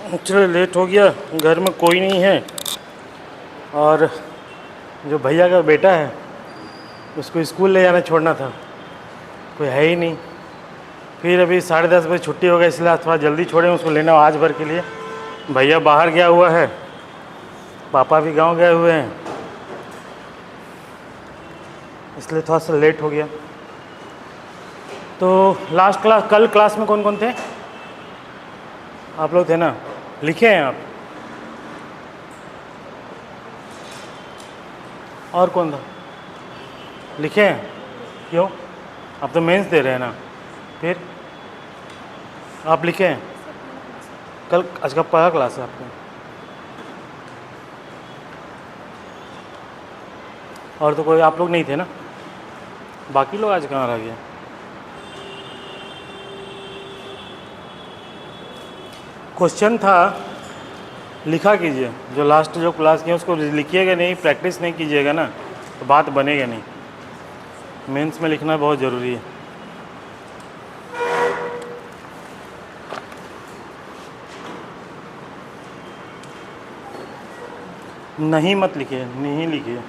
चलो लेट हो गया, घर में कोई नहीं है और जो भैया का बेटा है उसको स्कूल ले जाना छोड़ना था, कोई है ही नहीं। फिर अभी 10:30 बजे छुट्टी हो गई, इसलिए आज थोड़ा जल्दी छोड़े उसको लेना आज भर के लिए। भैया बाहर गया हुआ है, पापा भी गांव गए हुए हैं, इसलिए थोड़ा सा लेट हो गया। तो लास्ट क्लास, कल क्लास में कौन कौन थे? आप लोग थे ना? लिखे हैं आप? और कौन था? लिखे हैं? क्यों? आप तो मेंस दे रहे हैं ना। फिर आप लिखे हैं? कल आज का पहला क्लास है आपका? और तो कोई आप लोग नहीं थे ना? बाकी लोग आज कहाँ रह गए? क्वेश्चन था, लिखा कीजिए। जो लास्ट जो क्लास की है उसको लिखिएगा नहीं, प्रैक्टिस नहीं कीजिएगा ना तो बात बनेगा नहीं। मेंस में लिखना बहुत ज़रूरी है। नहीं मत लिखिए, नहीं लिखिए।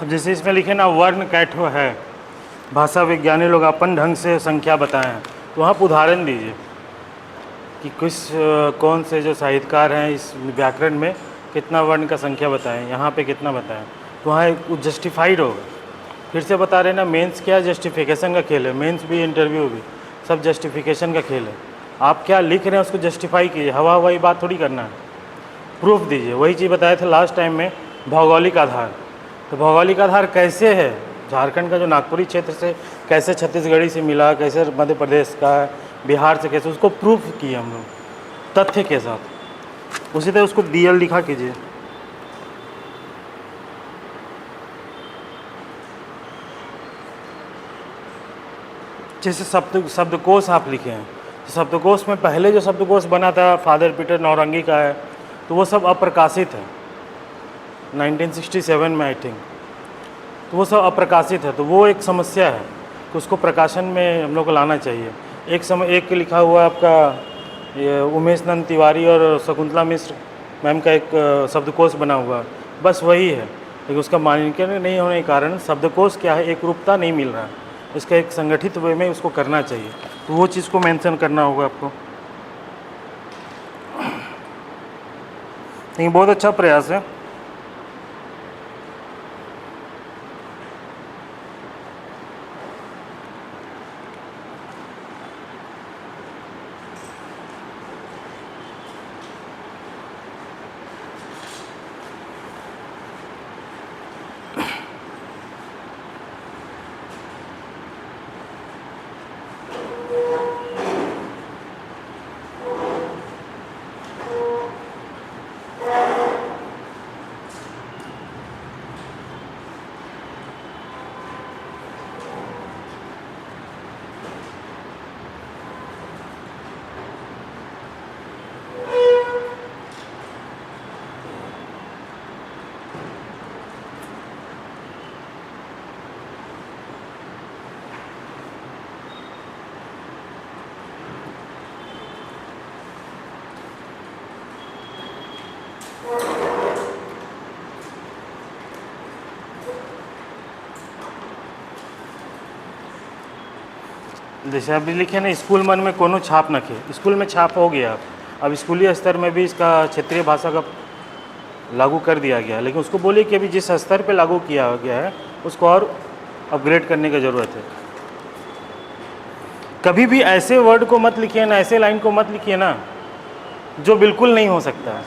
अब जैसे इसमें लिखे ना, वर्ण कैठो है, भाषा विज्ञानी लोग अपन ढंग से संख्या बताएं, तो आप उदाहरण दीजिए कि कौन से जो साहित्यकार हैं इस व्याकरण में कितना वर्ण का संख्या बताएं, यहाँ पे कितना बताएं, तो वहाँ एक जस्टिफाइड होगा। फिर से बता रहे ना, मेंस क्या जस्टिफिकेशन का खेल है, मेंस भी इंटरव्यू भी सब जस्टिफिकेशन का खेल है। आप क्या लिख रहे हैं उसको जस्टिफाई कीजिए, हवा हवाई बात थोड़ी करना है, प्रूफ दीजिए। वही चीज़ बताए थे लास्ट टाइम में, भौगोलिक आधार। तो भौगोलिक आधार कैसे है, झारखंड का जो नागपुरी क्षेत्र से कैसे छत्तीसगढ़ी से मिला, कैसे मध्य प्रदेश का, बिहार से कैसे, उसको प्रूफ किए हम लोग तथ्य के साथ। उसी तरह उसको डीएल लिखा कीजिए। जैसे शब्दकोश आप लिखे हैं, शब्दकोश में पहले जो शब्दकोश बना था फादर पीटर नौरंगी का है, तो वो सब अप्रकाशित है 1967 में आई थिंक। तो वो सब अप्रकाशित है, तो वो एक समस्या है कि उसको प्रकाशन में हम लोग को लाना चाहिए। एक लिखा हुआ आपका ये उमेश नंद तिवारी और शकुंतला मिश्र मैम का एक शब्दकोश बना हुआ, बस वही है। लेकिन उसका मानकीकरण नहीं होने के कारण शब्दकोश क्या है, एक रूपता नहीं मिल रहा है। इसका एक संगठित वे में उसको करना चाहिए, तो वो चीज़ को मेंशन करना होगा आपको। लेकिन बहुत अच्छा प्रयास है। जैसे अभी लिखे ना, स्कूल मन में कोनो छाप न खे, स्कूल में छाप हो गया। अब स्कूली स्तर में भी इसका क्षेत्रीय भाषा का लागू कर दिया गया, लेकिन उसको बोलिए कि अभी जिस स्तर पे लागू किया गया है उसको और अपग्रेड करने की ज़रूरत है। कभी भी ऐसे वर्ड को मत लिखिए ना, ऐसे लाइन को मत लिखिए ना जो बिल्कुल नहीं हो सकता है।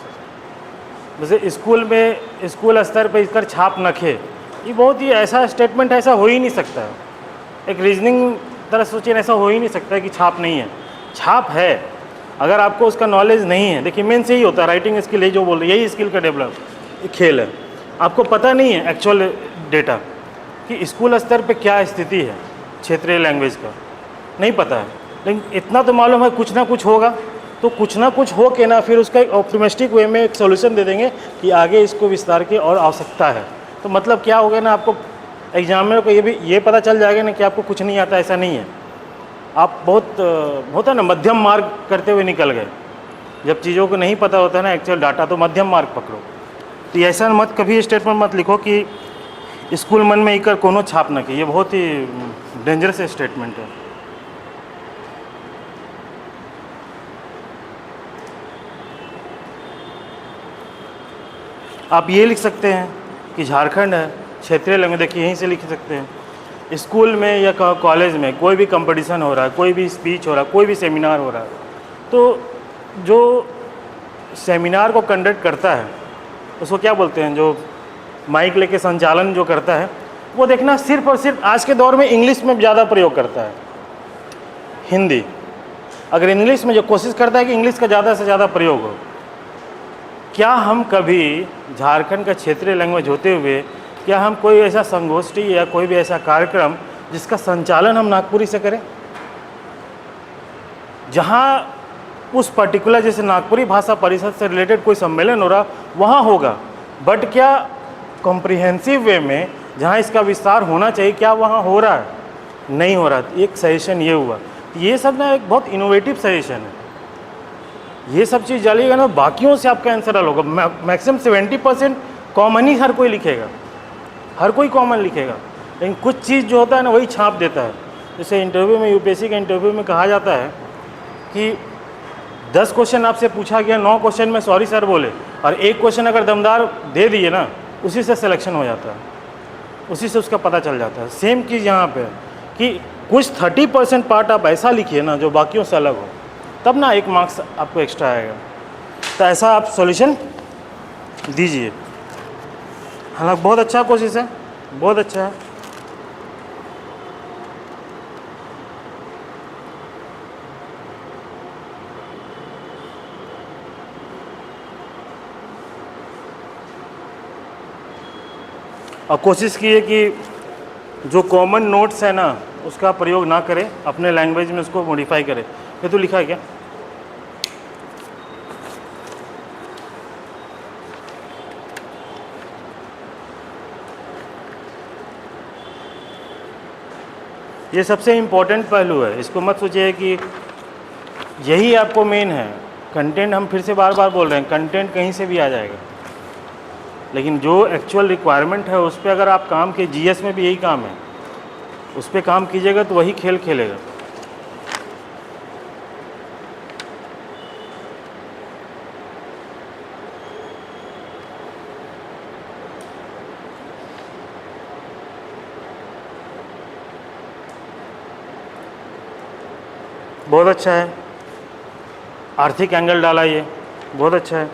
जैसे स्कूल स्तर पर इसका छाप न खे, ये बहुत ही ऐसा स्टेटमेंट ऐसा हो ही नहीं सकता है। एक रीजनिंग तरह सोचिए, ऐसा हो ही नहीं सकता है कि छाप नहीं है। छाप है, अगर आपको उसका नॉलेज नहीं है। देखिए मेन से ही होता है राइटिंग स्किल, यही जो बोल रहे, यही स्किल का डेवलप। खेल है। आपको पता नहीं है एक्चुअल डेटा कि स्कूल स्तर पे क्या स्थिति है क्षेत्रीय लैंग्वेज का, नहीं पता है। लेकिन इतना तो मालूम है कुछ ना कुछ होगा, तो कुछ ना कुछ हो के ना फिर उसका एक ऑप्टिमिस्टिक वे में एक सोल्यूशन दे देंगे कि आगे इसको विस्तार की और आवश्यकता है। तो मतलब क्या हो गया ना, आपको एग्जामिनर को ये पता चल जाएगा ना कि आपको कुछ नहीं आता, ऐसा नहीं है। आप बहुत होता है ना मध्यम मार्ग करते हुए निकल गए। जब चीज़ों को नहीं पता होता है ना एक्चुअल डाटा, तो मध्यम मार्ग पकड़ो। तो ऐसा मत कभी स्टेटमेंट मत लिखो कि स्कूल मन में इकर कोनो छाप न की, ये बहुत ही डेंजरस स्टेटमेंट है। आप ये लिख सकते हैं कि झारखंड है क्षेत्रीय लैंग्वेज, देखिए यहीं से लिख सकते हैं। स्कूल में या कॉलेज में कोई भी कंपटीशन हो रहा है, कोई भी स्पीच हो रहा है, कोई भी सेमिनार हो रहा है, तो जो सेमिनार को कंडक्ट करता है उसको क्या बोलते हैं, जो माइक लेके संचालन जो करता है, वो देखना सिर्फ और सिर्फ आज के दौर में इंग्लिश में ज़्यादा प्रयोग करता है, हिंदी। अगर इंग्लिश में जो कोशिश करता है कि इंग्लिश का ज़्यादा से ज़्यादा प्रयोग हो, क्या हम कभी झारखंड का क्षेत्रीय लैंग्वेज होते हुए क्या हम कोई ऐसा संगोष्ठी या कोई भी ऐसा कार्यक्रम जिसका संचालन हम नागपुरी से करें, जहाँ उस पर्टिकुलर जैसे नागपुरी भाषा परिषद से रिलेटेड कोई सम्मेलन हो रहा वहाँ होगा, बट क्या कॉम्प्रिहेंसिव वे में जहाँ इसका विस्तार होना चाहिए क्या वहाँ हो रहा है, नहीं हो रहा। एक सजेशन ये हुआ, ये सब ना एक बहुत इनोवेटिव सजेशन है। ये सब चीज़ डालिएगा ना, बाकियों से आपका आंसर अलग होगा। मैक्सिमम 70% कॉमन ही हर कोई लिखेगा, हर कोई कॉमन लिखेगा, लेकिन कुछ चीज़ जो होता है ना वही छाप देता है। जैसे इंटरव्यू में, यूपीएससी के इंटरव्यू में कहा जाता है कि 10 क्वेश्चन आपसे पूछा गया, 9 क्वेश्चन में सॉरी सर बोले, और एक क्वेश्चन अगर दमदार दे दिए ना, उसी से सिलेक्शन हो जाता है, उसी से उसका पता चल जाता है। सेम चीज़ यहाँ पे कि कुछ 30% पार्ट आप ऐसा लिखिए ना जो बाकियों से अलग हो, तब ना 1 मार्क्स आपको एक्स्ट्रा आएगा। तो ऐसा आप सॉल्यूशन दीजिए। हालांकि बहुत अच्छा कोशिश है, बहुत अच्छा है। और कोशिश कीजिए कि जो कॉमन नोट्स है ना उसका प्रयोग ना करें, अपने लैंग्वेज में उसको मॉडिफाई करें। ये तो लिखा है क्या? ये सबसे इम्पोर्टेंट पहलू है, इसको मत सोचिए कि यही आपको मेन है। कंटेंट हम फिर से बार बार बोल रहे हैं, कंटेंट कहीं से भी आ जाएगा, लेकिन जो एक्चुअल रिक्वायरमेंट है उस पर अगर आप काम के, जीएस में भी यही काम है, उस पर काम कीजिएगा तो वही खेल खेलेगा। बहुत अच्छा है, आर्थिक एंगल डाला, ये बहुत अच्छा है।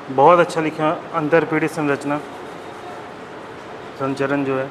बहुत अच्छा लिखा, अंतरपीढ़ी संरचना, संचरण जो है।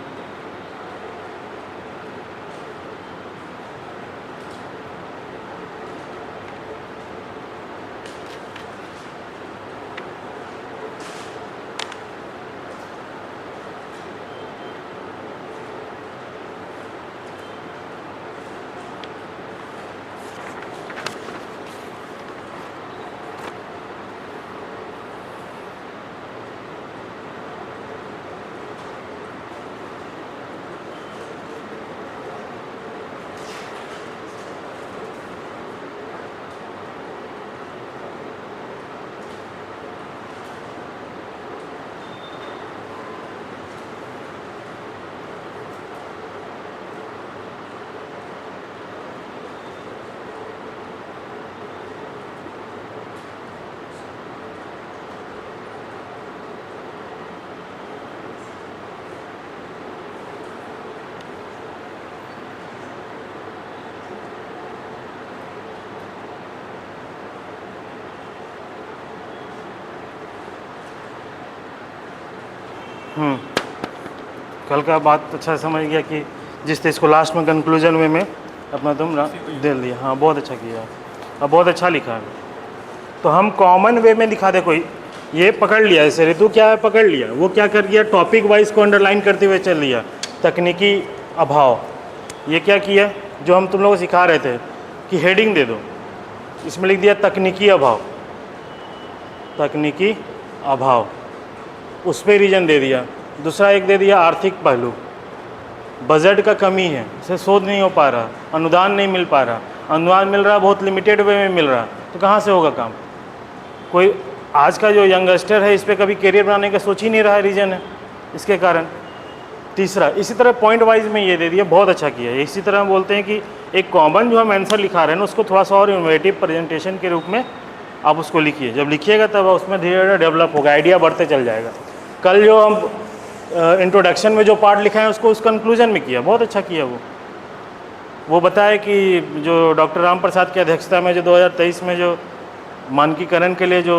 कल का बात अच्छा समझ गया कि जिस चीज़ को लास्ट में कंक्लूजन में अपना तुम दे दिया। हाँ बहुत अच्छा किया और बहुत अच्छा लिखा है। तो हम कॉमन वे में लिखा, देखो ये पकड़ लिया, इसे ऋतु क्या है पकड़ लिया, वो क्या कर दिया टॉपिक वाइज को अंडरलाइन करते हुए चल लिया। तकनीकी अभाव, ये क्या किया जो हम तुम लोगों को सिखा रहे थे कि हेडिंग दे दो, इसमें लिख दिया तकनीकी अभाव, तकनीकी अभाव, उस पर रीजन दे दिया। दूसरा एक दे दिया आर्थिक पहलू, बजट का कमी है, उसे शोध नहीं हो पा रहा, अनुदान नहीं मिल पा रहा, अनुदान मिल रहा बहुत लिमिटेड वे में मिल रहा, तो कहाँ से होगा काम। कोई आज का जो यंगस्टर है इस पर कभी करियर बनाने का सोच ही नहीं रहा है, रीजन है इसके कारण। तीसरा इसी तरह पॉइंट वाइज में ये दे दिया, बहुत अच्छा किया। इसी तरह हम बोलते हैं कि एक कॉमन जो हम आंसर लिखा रहे हैं ना उसको थोड़ा सा और इनोवेटिव प्रेजेंटेशन के रूप में आप उसको लिखिए। जब लिखिएगा तब उसमें धीरे धीरे डेवलप होगा, आइडिया बढ़ते चल जाएगा। कल जो हम इंट्रोडक्शन में जो पार्ट लिखा है उसको उस कंक्लूजन में किया, बहुत अच्छा किया। वो बताया कि जो डॉक्टर राम प्रसाद की अध्यक्षता में जो 2023 में जो मानकीकरण के लिए जो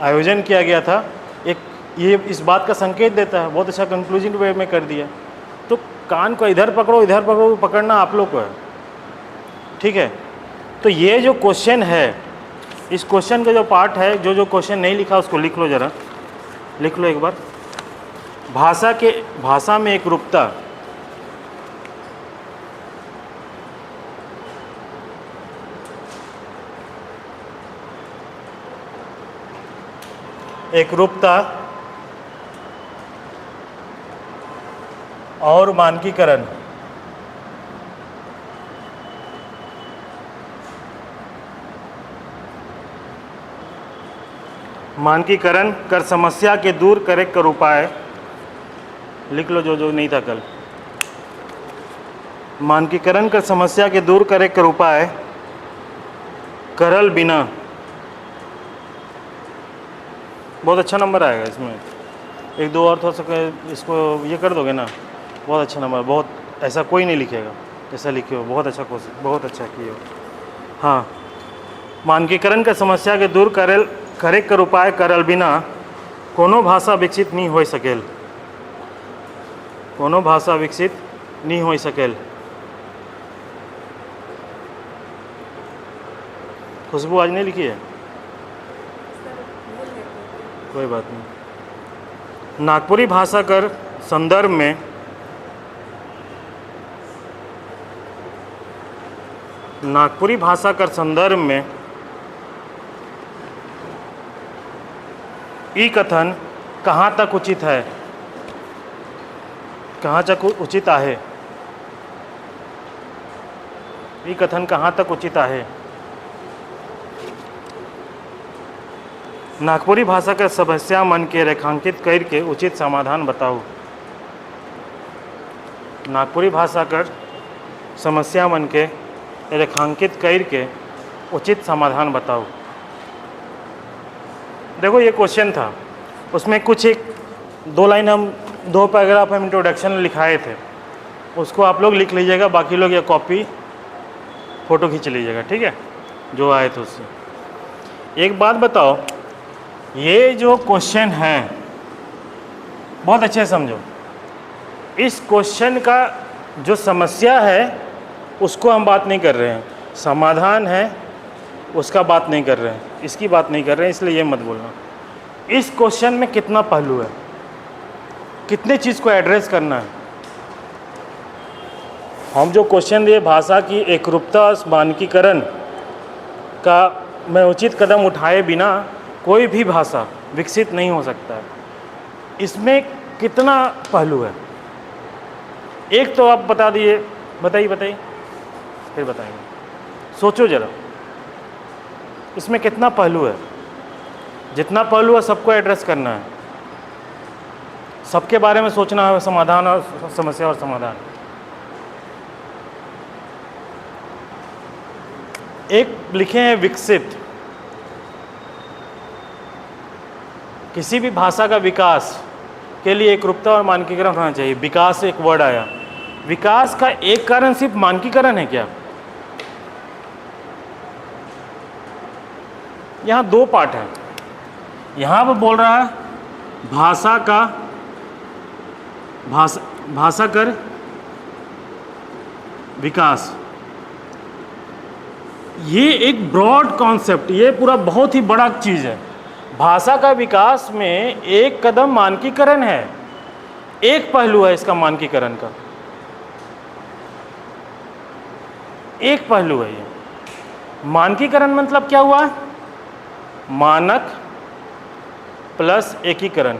आयोजन किया गया था, एक ये इस बात का संकेत देता है, बहुत अच्छा कंक्लूजन वे में कर दिया। तो कान को इधर पकड़ो इधर पकड़ो, पकड़ना आप लोग को है, ठीक है। तो ये जो क्वेश्चन है, इस क्वेश्चन का जो पार्ट है, जो क्वेश्चन नहीं लिखा उसको लिख लो, ज़रा लिख लो एक बार। भाषा में एक रूपता, एक रूपता और मानकीकरण, मानकीकरण कर समस्या के दूर करे कर उपाय, लिख लो जो नहीं था कल। मानकीकरण कर समस्या के दूर करे कर उपाय करल बिना, बहुत अच्छा नंबर आएगा इसमें। एक दो और थोड़ा सा इसको ये कर दोगे ना, बहुत अच्छा नंबर। बहुत ऐसा कोई नहीं लिखेगा ऐसा लिखे हो, बहुत अच्छा कोशिश, बहुत अच्छा किए हो। हाँ, मानकीकरण का समस्या के दूर करे कर उपाय करल बिना कोनो भाषा विकसित नहीं हो सकेल, कोनो भाषा विकसित नहीं हो सकेल। खुशबू आज नहीं लिखी है, कोई बात नहीं। नागपुरी भाषा कर संदर्भ में नागपुरी भाषा कर संदर्भ में ई कथन कहाँ तक उचित है, कहाँ तक उचित आहे, ई कथन कहाँ तक उचित आहे। नागपुरी भाषा का समस्या मन के रेखांकित करके उचित समाधान बताओ। नागपुरी भाषा का समस्या मन के रेखांकित करके उचित समाधान बताओ। देखो ये क्वेश्चन था, उसमें कुछ एक दो लाइन हम दो पैराग्राफ हम इंट्रोडक्शन में लिखाए थे, उसको आप लोग लिख लीजिएगा, बाकी लोग ये कॉपी फ़ोटो खींच लीजिएगा, ठीक है, जो आए थे उससे। एक बात बताओ, ये जो क्वेश्चन है बहुत अच्छे से समझो। इस क्वेश्चन का जो समस्या है उसको हम बात नहीं कर रहे हैं, समाधान है उसका बात नहीं कर रहे हैं, इसकी बात नहीं कर रहे हैं, इसलिए ये मत बोलना। इस क्वेश्चन में कितना पहलू है, कितने चीज़ को एड्रेस करना है। हम जो क्वेश्चन दिए भाषा की एकरूपता मानकीकरण का में उचित कदम उठाए बिना कोई भी भाषा विकसित नहीं हो सकता है, इसमें कितना पहलू है। एक तो आप बता दिए, बताइए फिर बताएंगे, सोचो ज़रा इसमें कितना पहलू है। जितना पहलू है सबको एड्रेस करना है, सबके बारे में सोचना है, समाधान और समस्या और समाधान। एक लिखे हैं विकसित, किसी भी भाषा का विकास के लिए एकरूपता और मानकीकरण होना चाहिए। विकास एक वर्ड आया, विकास का एक कारण सिर्फ मानकीकरण है क्या? यहाँ दो पार्ट है। यहाँ पर बोल रहा है भाषा का भाषा कर विकास, ये एक ब्रॉड कॉन्सेप्ट, ये पूरा बहुत ही बड़ा चीज़ है। भाषा का विकास में एक कदम मानकीकरण है, एक पहलू है इसका मानकीकरण का, एक पहलू है ये। मानकीकरण मतलब क्या हुआ? मानक प्लस एकीकरण,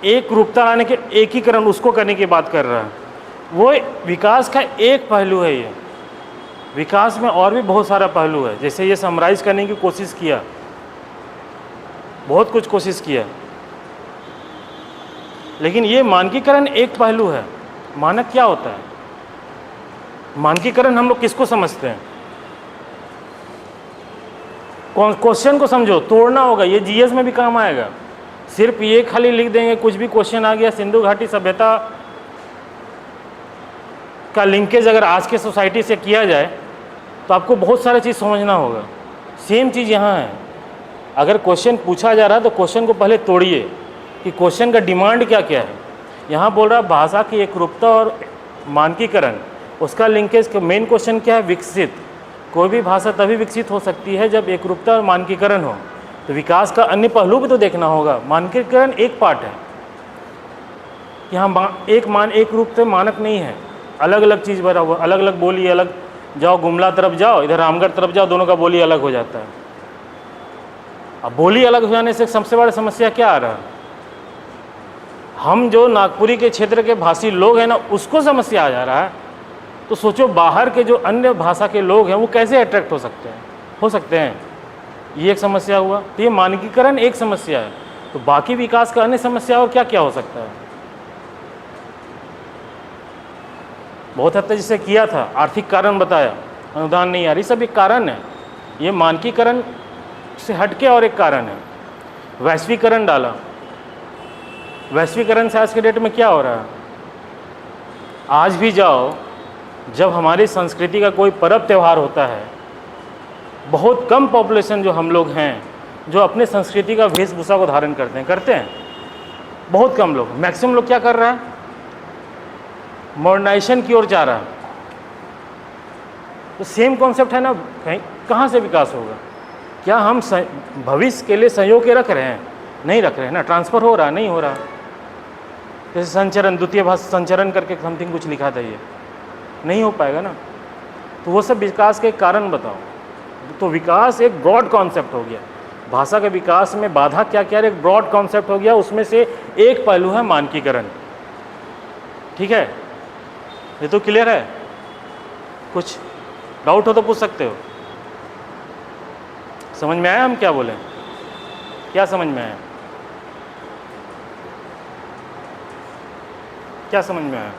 एक रूपता लाने के एकीकरण, उसको करने की बात कर रहा है। वो विकास का एक पहलू है ये। विकास में और भी बहुत सारा पहलू है, जैसे ये समराइज करने की कोशिश किया, बहुत कुछ कोशिश किया, लेकिन ये मानकीकरण एक पहलू है। मानक क्या होता है? मानकीकरण हम लोग किसको समझते हैं? क्वेश्चन को समझो, तोड़ना होगा, ये जीएस में भी काम आएगा। सिर्फ ये खाली लिख देंगे कुछ भी क्वेश्चन आ गया, सिंधु घाटी सभ्यता का लिंकेज अगर आज के सोसाइटी से किया जाए तो आपको बहुत सारी चीज़ समझना होगा। सेम चीज़ यहाँ है। अगर क्वेश्चन पूछा जा रहा है तो क्वेश्चन को पहले तोड़िए कि क्वेश्चन का डिमांड क्या क्या है। यहाँ बोल रहा है भाषा की एकरूपता और मानकीकरण, उसका लिंकेज मेन क्वेश्चन क्या है? विकसित। कोई भी भाषा तभी विकसित हो सकती है जब एकरूपता और मानकीकरण हो। तो विकास का अन्य पहलू भी तो देखना होगा। मानकीकरण एक पार्ट है, यहाँ एक रूप से मानक नहीं है, अलग अलग चीज़ भरा हुआ, अलग अलग बोली, अलग जाओ गुमला तरफ जाओ, इधर रामगढ़ तरफ जाओ, दोनों का बोली अलग हो जाता है। अब बोली अलग हो जाने से सबसे बड़ी समस्या क्या आ रहा है? हम जो नागपुरी के क्षेत्र के भाषी लोग हैं ना, उसको समस्या आ जा रहा है। तो सोचो बाहर के जो अन्य भाषा के लोग हैं वो कैसे अट्रैक्ट हो सकते हैं। ये एक समस्या हुआ। तो ये मानकीकरण एक समस्या है। तो बाकी विकास का अन्य समस्या और क्या क्या हो सकता है? बहुत हद तक जिसे किया था, आर्थिक कारण बताया, अनुदान नहीं आ रही, सब एक कारण है। ये मानकीकरण से हटके और एक कारण है, वैश्वीकरण डाला। वैश्वीकरण से आज के डेट में क्या हो रहा है? आज भी जाओ, जब हमारी संस्कृति का कोई पर्व त्यौहार होता है, बहुत कम पॉपुलेशन जो हम लोग हैं जो अपने संस्कृति का वेशभूषा को धारण करते हैं, बहुत कम लोग। मैक्सिमम लोग क्या कर रहा है? मॉडर्नाइजेशन की ओर जा रहा है। तो सेम कॉन्सेप्ट है ना, कहीं कहाँ से विकास होगा? क्या हम भविष्य के लिए संयोग के रख रहे हैं? नहीं रख रहे हैं ना। ट्रांसफ़र हो रहा है? नहीं हो रहा। जैसे संचरण, द्वितीय भाषा संचरण करके समथिंग कुछ लिखा था, ये नहीं हो पाएगा ना। तो वो सब विकास के कारण बताओ। तो विकास एक ब्रॉड कॉन्सेप्ट हो गया। भाषा के विकास में बाधा क्या क्या, एक ब्रॉड कॉन्सेप्ट हो गया। उसमें से एक पहलू है मानकीकरण। ठीक है, ये तो क्लियर है? कुछ डाउट हो तो पूछ सकते हो। समझ में आया हम क्या बोले? क्या समझ में आया? क्या समझ में आया?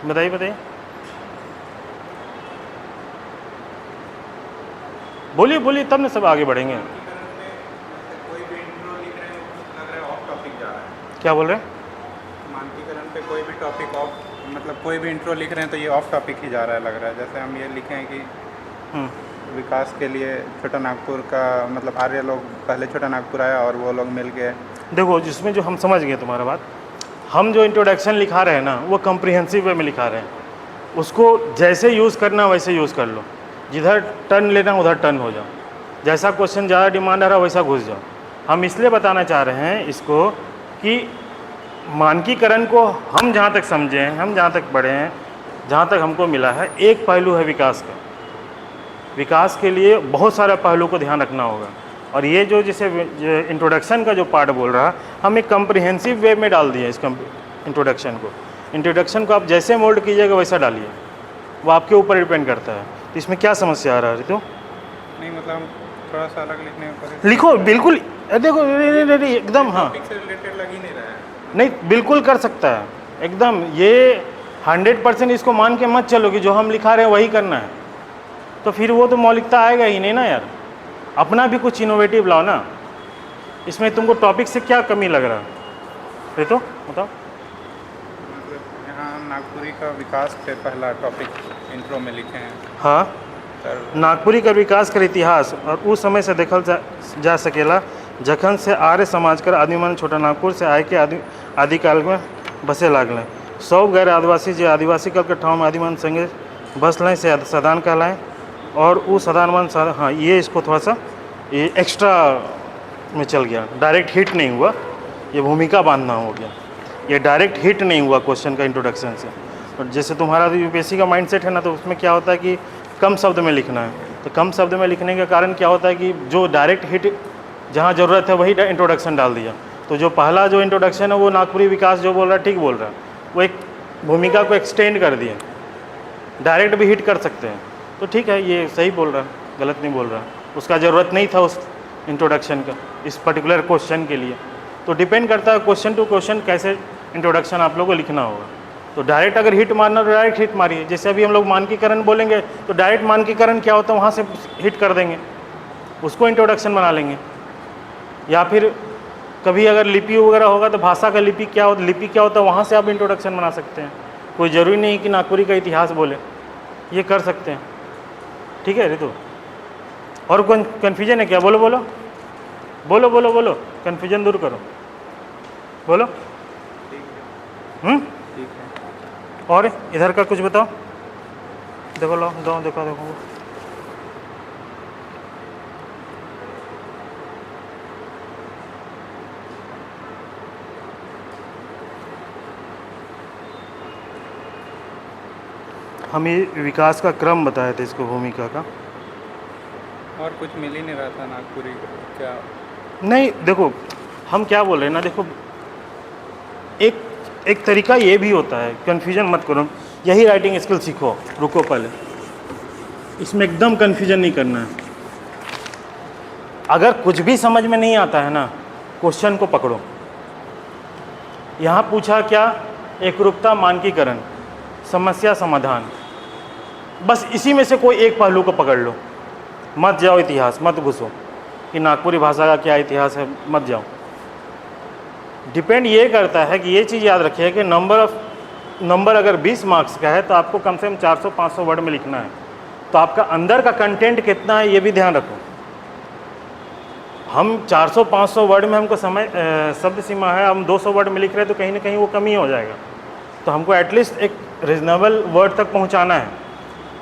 बताइए। बोलिए तब ना सब आगे बढ़ेंगे। कोई भी इंट्रो लिख रहे हैं, लग रहा है ऑफ टॉपिक जा रहा है। क्या बोल रहे हैं? मानकीकरण पे कोई भी टॉपिक ऑफ, मतलब कोई भी इंट्रो लिख रहे हैं तो ये ऑफ टॉपिक ही जा रहा है लग रहा है। जैसे हम ये लिखे हैं कि विकास के लिए छोटा नागपुर का, मतलब आर्य लोग पहले छोटा नागपुर आया और वो लोग मिल गए। देखो, जिसमें जो हम समझ गए तुम्हारा बात, हम जो इंट्रोडक्शन लिखा रहे हैं ना, वो कम्प्रिहेंसिव वे में लिखा रहे हैं। उसको जैसे यूज़ करना वैसे यूज़ कर लो, जिधर टर्न लेना उधर टर्न हो जाओ, जैसा क्वेश्चन ज़्यादा डिमांड आ रहा वैसा घुस जाओ। हम इसलिए बताना चाह रहे हैं इसको कि मानकीकरण को हम जहाँ तक समझे हैं, हम जहाँ तक पढ़े हैं, जहाँ तक हमको मिला है, एक पहलू है विकास का। विकास के लिए बहुत सारे पहलू को ध्यान रखना होगा। और ये जो जैसे इंट्रोडक्शन का जो पार्ट बोल रहा, हम एक कम्प्रिहेंसिव वे में डाल दिए इस इंट्रोडक्शन को आप जैसे मोल्ड कीजिएगा वैसा डालिए, वो आपके ऊपर डिपेंड करता है। तो इसमें क्या समस्या आ रहा है ऋतु? नहीं, मतलब थोड़ा सा अलग लिखने पर लिखो, बिल्कुल। देखो एकदम, हाँ, टॉपिक से रिलेटेड लग ही नहीं रहा है। नहीं, बिल्कुल कर सकता है एकदम। ये 100% इसको मान के मत चलो कि जो हम लिखा रहे हैं वही करना है, तो फिर वो तो मौलिकता आएगा ही नहीं ना यार। अपना भी कुछ इनोवेटिव लाओ ना। इसमें तुमको टॉपिक से क्या कमी लग रहा है तो बताओ। मतलब यहाँ नागपुरी का विकास पे पहला टॉपिक इंट्रो में लिखे हैं। हाँ, नागपुरी का विकास कर इतिहास और उस समय से देखल जा सकेला जखन से आर्य समाज कर आदिमन छोटा नागपुर से आए के आदिकाल में बसे लागल। सब गैर आदिवासी जो आदिवासी कल के ठाव में आदिमन संगे बसलें से सदान कहलाएँ और वो सदान मन हाँ ये इसको थोड़ा सा ये एक्स्ट्रा में चल गया, डायरेक्ट हिट नहीं हुआ, ये भूमिका बांधना हो गया, ये डायरेक्ट हिट नहीं हुआ क्वेश्चन का इंट्रोडक्शन से। और जैसे तुम्हारा यूपीएससी का माइंडसेट है ना, तो उसमें क्या होता है कि कम शब्द में लिखना है, तो कम शब्द में लिखने के कारण क्या होता है कि जो डायरेक्ट हिट जहाँ ज़रूरत है वही इंट्रोडक्शन डाल दिया। तो जो पहला जो इंट्रोडक्शन है वो नागपुरी विकास जो बोल रहा है ठीक बोल रहा है, वो एक भूमिका को एक्सटेंड कर दिए, डायरेक्ट भी हिट कर सकते हैं। तो ठीक है, ये सही बोल रहा है, गलत नहीं बोल रहा है, उसका ज़रूरत नहीं था उस इंट्रोडक्शन का इस पर्टिकुलर क्वेश्चन के लिए। तो डिपेंड करता है क्वेश्चन टू क्वेश्चन कैसे इंट्रोडक्शन आप लोगों को लिखना होगा। तो डायरेक्ट अगर हिट मारना तो डायरेक्ट हिट मारिए। जैसे अभी हम लोग मानकीकरण बोलेंगे तो डायरेक्ट मानकीकरण क्या होता है वहाँ से हिट कर देंगे, उसको इंट्रोडक्शन बना लेंगे। या फिर कभी अगर लिपि वगैरह होगा तो भाषा का लिपि क्या होता है वहाँ से आप इंट्रोडक्शन बना सकते हैं। कोई ज़रूरी नहीं कि नागपुरी का इतिहास बोले, ये कर सकते हैं। ठीक है ऋतु, और कोई कन्फ्यूजन है क्या? बोलो बोलो बोलो बोलो बोलो, कन्फ्यूजन दूर करो, बोलो। ठीक है। और इधर का कुछ बताओ, देखो लो दो देखो देखो। हम ये विकास का क्रम बताए थे इसको, भूमिका का। और कुछ मिल ही नहीं रहा था नागपुरी क्या? नहीं देखो, हम क्या बोल रहे हैं ना, देखो एक तरीका ये भी होता है, कन्फ्यूजन मत करो, यही राइटिंग स्किल सीखो, रुको पहले, इसमें एकदम कन्फ्यूजन नहीं करना है। अगर कुछ भी समझ में नहीं आता है ना, क्वेश्चन को पकड़ो। यहाँ पूछा क्या? एकरूपता, मानकीकरण, समस्या समाधान, बस इसी में से कोई एक पहलू को पकड़ लो। मत जाओ इतिहास, मत घुसो कि नागपुरी भाषा का क्या इतिहास है, मत जाओ। डिपेंड ये करता है कि ये चीज़ याद रखिए कि नंबर अगर 20 मार्क्स का है तो आपको कम से कम 400-500 वर्ड में लिखना है। तो आपका अंदर का कंटेंट कितना है ये भी ध्यान रखो। हम 400-500 वर्ड में हमको समय शब्द सीमा है, हम 200 वर्ड में लिख रहे हैं तो कहीं ना कहीं वो कमी हो जाएगा। तो हमको एटलीस्ट एक रीजनेबल वर्ड तक पहुंचाना है।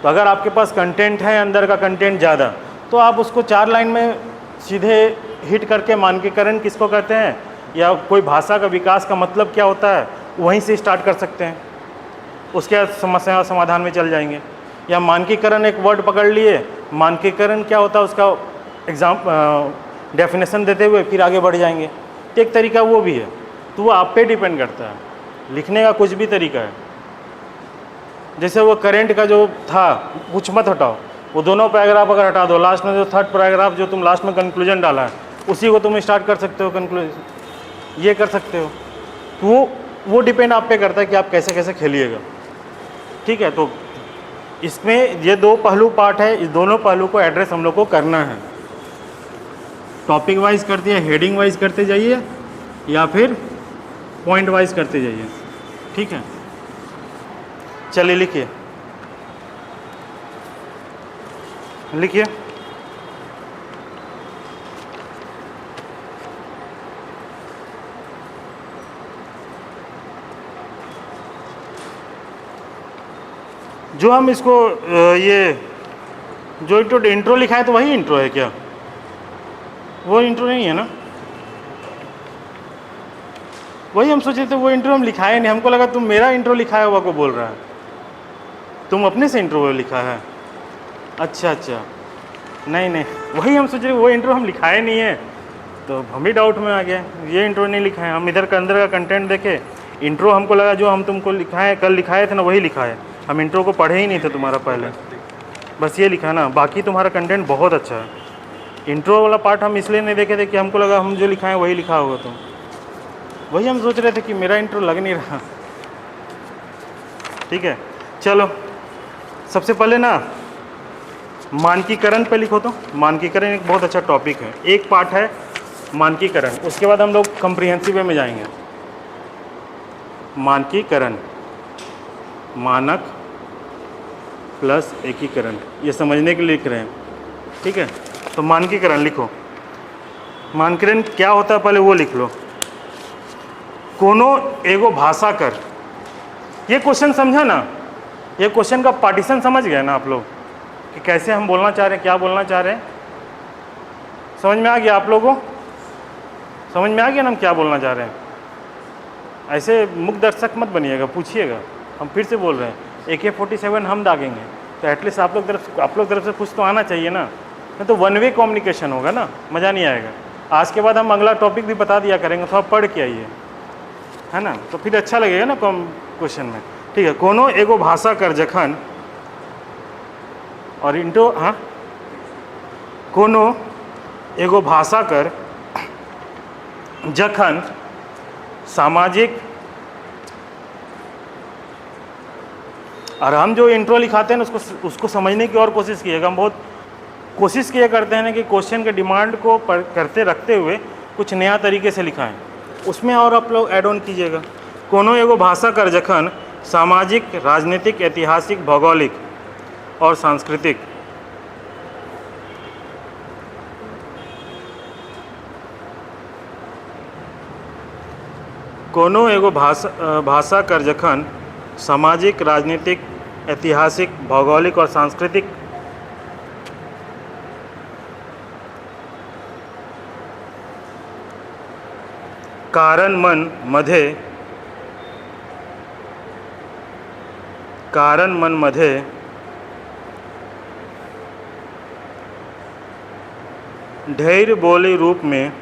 तो अगर आपके पास कंटेंट है, अंदर का कंटेंट ज़्यादा, तो आप उसको 4 लाइन में सीधे हिट करके मानकीकरण किसको कहते हैं या कोई भाषा का विकास का मतलब क्या होता है वहीं से स्टार्ट कर सकते हैं। उसके बाद समस्या समाधान में चल जाएंगे। या मानकीकरण एक वर्ड पकड़ लिए, मानकीकरण क्या होता है उसका डेफिनेशन देते हुए फिर आगे बढ़ जाएंगे। तो एक तरीका वो भी है। तो वो आप पे डिपेंड करता है, लिखने का कुछ भी तरीका है। जैसे वो करेंट का जो था कुछ मत हटाओ, वो दोनों पैराग्राफ अगर हटा दो, लास्ट में जो 3rd पैराग्राफ जो तुम लास्ट में कंक्लूजन डाला है उसी को तुम स्टार्ट कर सकते हो, कंक्लूजन ये कर सकते हो। तो वो डिपेंड आप पे करता है कि आप कैसे कैसे खेलिएगा। ठीक है, तो इसमें ये 2 पहलू पार्ट है, इस दोनों पहलू को एड्रेस हम लोग को करना है। टॉपिक वाइज करते हैं, हेडिंग वाइज करते जाइए या फिर पॉइंट वाइज करते जाइए। ठीक है, चलिए लिखिए लिखिए। जो हम इसको ये जो इंट्रो लिखा है तो वही इंट्रो है क्या? वो इंट्रो नहीं है ना? वही हम सोचे थे, वो इंट्रो हम लिखाए नहीं। हमको लगा तुम मेरा इंट्रो लिखाया हुआ को बोल रहा है, तुम अपने से इंट्रो लिखा है। अच्छा अच्छा, नहीं नहीं, वही हम सोच रहे वो इंट्रो हम लिखाए नहीं है, तो हम ही डाउट में आ गया। ये इंट्रो नहीं लिखा है, हम इधर के अंदर का कंटेंट देखे। इंट्रो हमको लगा जो हम तुमको लिखाए कल लिखाए थे ना वही लिखा है, हम इंट्रो को पढ़े ही नहीं थे तुम्हारा पहले, बस ये लिखा ना। बाकी तुम्हारा कंटेंट बहुत अच्छा है। इंट्रो वाला पार्ट हम इसलिए नहीं देखे थे कि हमको लगा हम जो लिखाएं वही लिखा होगा तुम। वही हम सोच रहे थे कि मेरा इंट्रो लग नहीं रहा। ठीक है, चलो सबसे पहले ना मानकीकरण पे लिखो। तो मानकीकरण एक बहुत अच्छा टॉपिक है, एक पार्ट है मानकीकरण। उसके बाद हम लोग कॉम्प्रिहेंसिव वे में जाएंगे। मानकीकरण, मानक प्लस एकीकरण, ये समझने के लिए लिख रहे हैं। ठीक है, तो मानकीकरण लिखो। मानकीकरण क्या होता है पहले वो लिख लो। कोनो एगो भाषा कर, ये क्वेश्चन समझा ना, ये क्वेश्चन का पार्टीशन समझ गए ना आप लोग कि कैसे हम बोलना चाह रहे हैं, क्या बोलना चाह रहे हैं। समझ में आ गया आप लोगों को? समझ में आ गया ना हम क्या बोलना चाह रहे हैं। ऐसे मुक्त दर्शक मत बनिएगा, पूछिएगा। हम फिर से बोल रहे हैं AK-47 हम दागेंगे, तो एटलीस्ट आप लोग तरफ से कुछ तो आना चाहिए ना, नहीं तो वन वे कम्युनिकेशन होगा ना, मज़ा नहीं आएगा। आज के बाद हम अगला टॉपिक भी बता दिया करेंगे, थोड़ा पढ़ के आइए, है ना, तो फिर अच्छा लगेगा ना क्वेश्चन में। ठीक है, कोनो एगो भाषा कर जखन और इंटो, हाँ, कोनो एगो भाषा कर जखन सामाजिक, और हम जो इंट्रो लिखाते हैं ना उसको समझने की और कोशिश कीजिएगा। हम बहुत कोशिश किया करते हैं ना कि क्वेश्चन के डिमांड को करते रखते हुए कुछ नया तरीके से लिखाएं, उसमें और आप लोग ऐड ऑन कीजिएगा। कोनो एगो भाषा कर जखन सामाजिक, राजनीतिक, ऐतिहासिक, भौगोलिक और सांस्कृतिक कोनो एगो भाषा कर जखन सामाजिक, राजनीतिक, ऐतिहासिक, भौगोलिक और सांस्कृतिक कारण मन मध्ये ढेर बोली रूप में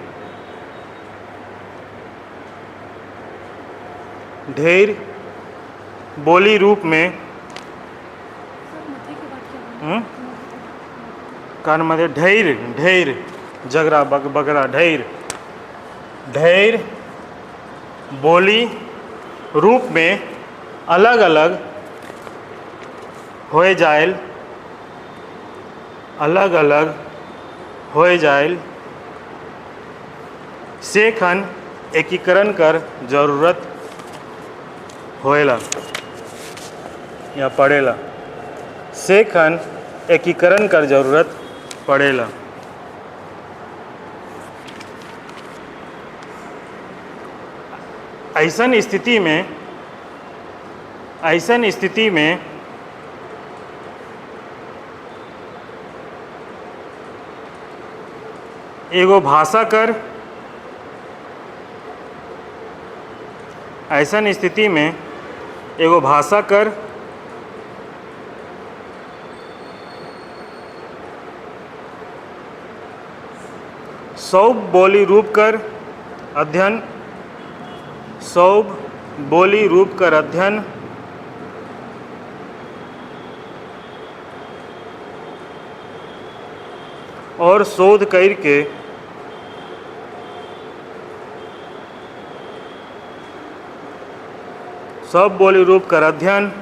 कान मध्ये ढेर जगरा बगरा ढेर बोली रूप में अलग अलग होए जाइल से खन एकीकरण कर जरूरत होएला या पड़ेला, से खन एकीकरण कर जरूरत पड़ेला। ऐसन स्थिति में एगो भाषा कर, ऐसन स्थिति में एगो भाषा कर सौब बोली रूप कर अध्ययन और शोध करके सब बोली रूप कर अध्ययन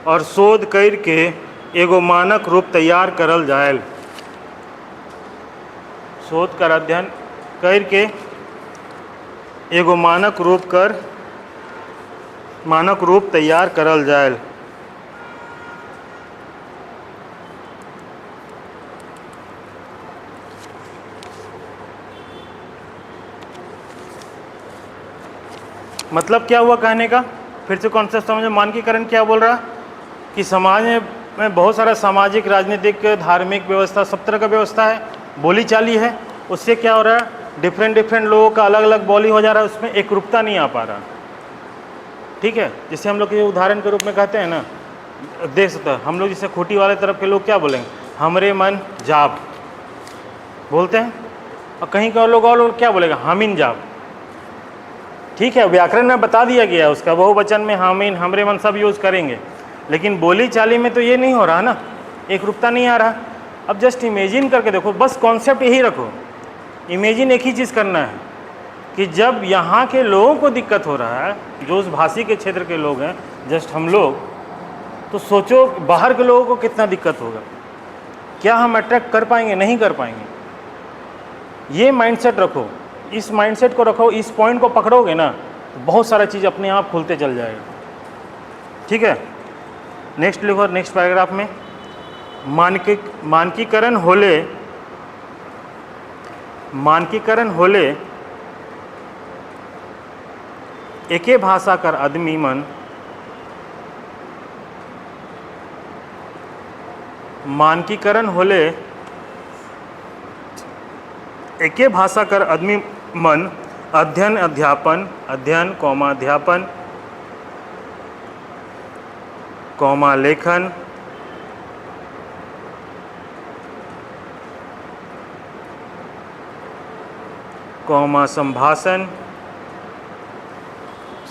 और शोध करके एगो मानक रूप तैयार करल जाएल। शोध कर अध्ययन करके एगो मानक रूप तैयार करल जाएल। मतलब क्या हुआ कहने का, फिर से कॉन्सेप्ट समझो। मानकीकरण क्या बोल रहा कि समाज में बहुत सारा सामाजिक, राजनीतिक, धार्मिक व्यवस्था, सब तरह का व्यवस्था है, बोली चाली है। उससे क्या हो रहा है, डिफरेंट लोगों का अलग अलग बोली हो जा रहा है, उसमें एकरूपता नहीं आ पा रहा। ठीक है, जैसे हम लोग के उदाहरण के रूप में कहते हैं ना, देख सकते हैं हम लोग जैसे खूंटी वाले तरफ के लोग क्या बोलेंगे, हमरे मन जाब बोलते हैं, और कहीं का लोग और लोग क्या बोलेगा, हामिन जाब। ठीक है, व्याकरण में बता दिया गया उसका, बहुवचन में हामिन, हमरे मन सब यूज़ करेंगे, लेकिन बोली चाली में तो ये नहीं हो रहा ना, एकरूपता नहीं आ रहा। अब जस्ट इमेजिन करके देखो, बस कॉन्सेप्ट यही रखो, इमेजिन एक ही चीज़ करना है कि जब यहाँ के लोगों को दिक्कत हो रहा है, जो उस भाषी के क्षेत्र के लोग हैं, जस्ट हम लोग, तो सोचो बाहर के लोगों को कितना दिक्कत होगा। क्या हम अट्रैक्ट कर पाएंगे? नहीं कर पाएंगे। ये माइंडसेट रखो, इस माइंडसेट को रखो, इस पॉइंट को पकड़ोगे ना तो बहुत सारा चीज़ अपने आप खुलते चल जाएगा। ठीक है, नेक्स्ट लिखो, नेक्स्ट पैराग्राफ में मानकीकरण होले एके भाषा कर आदमी मन मानकीकरण होले एके भाषा कर आदमी मन अध्ययन अध्यापन अध्ययन कौमा अध्यापन कौमा लेखन कौमा संभाषण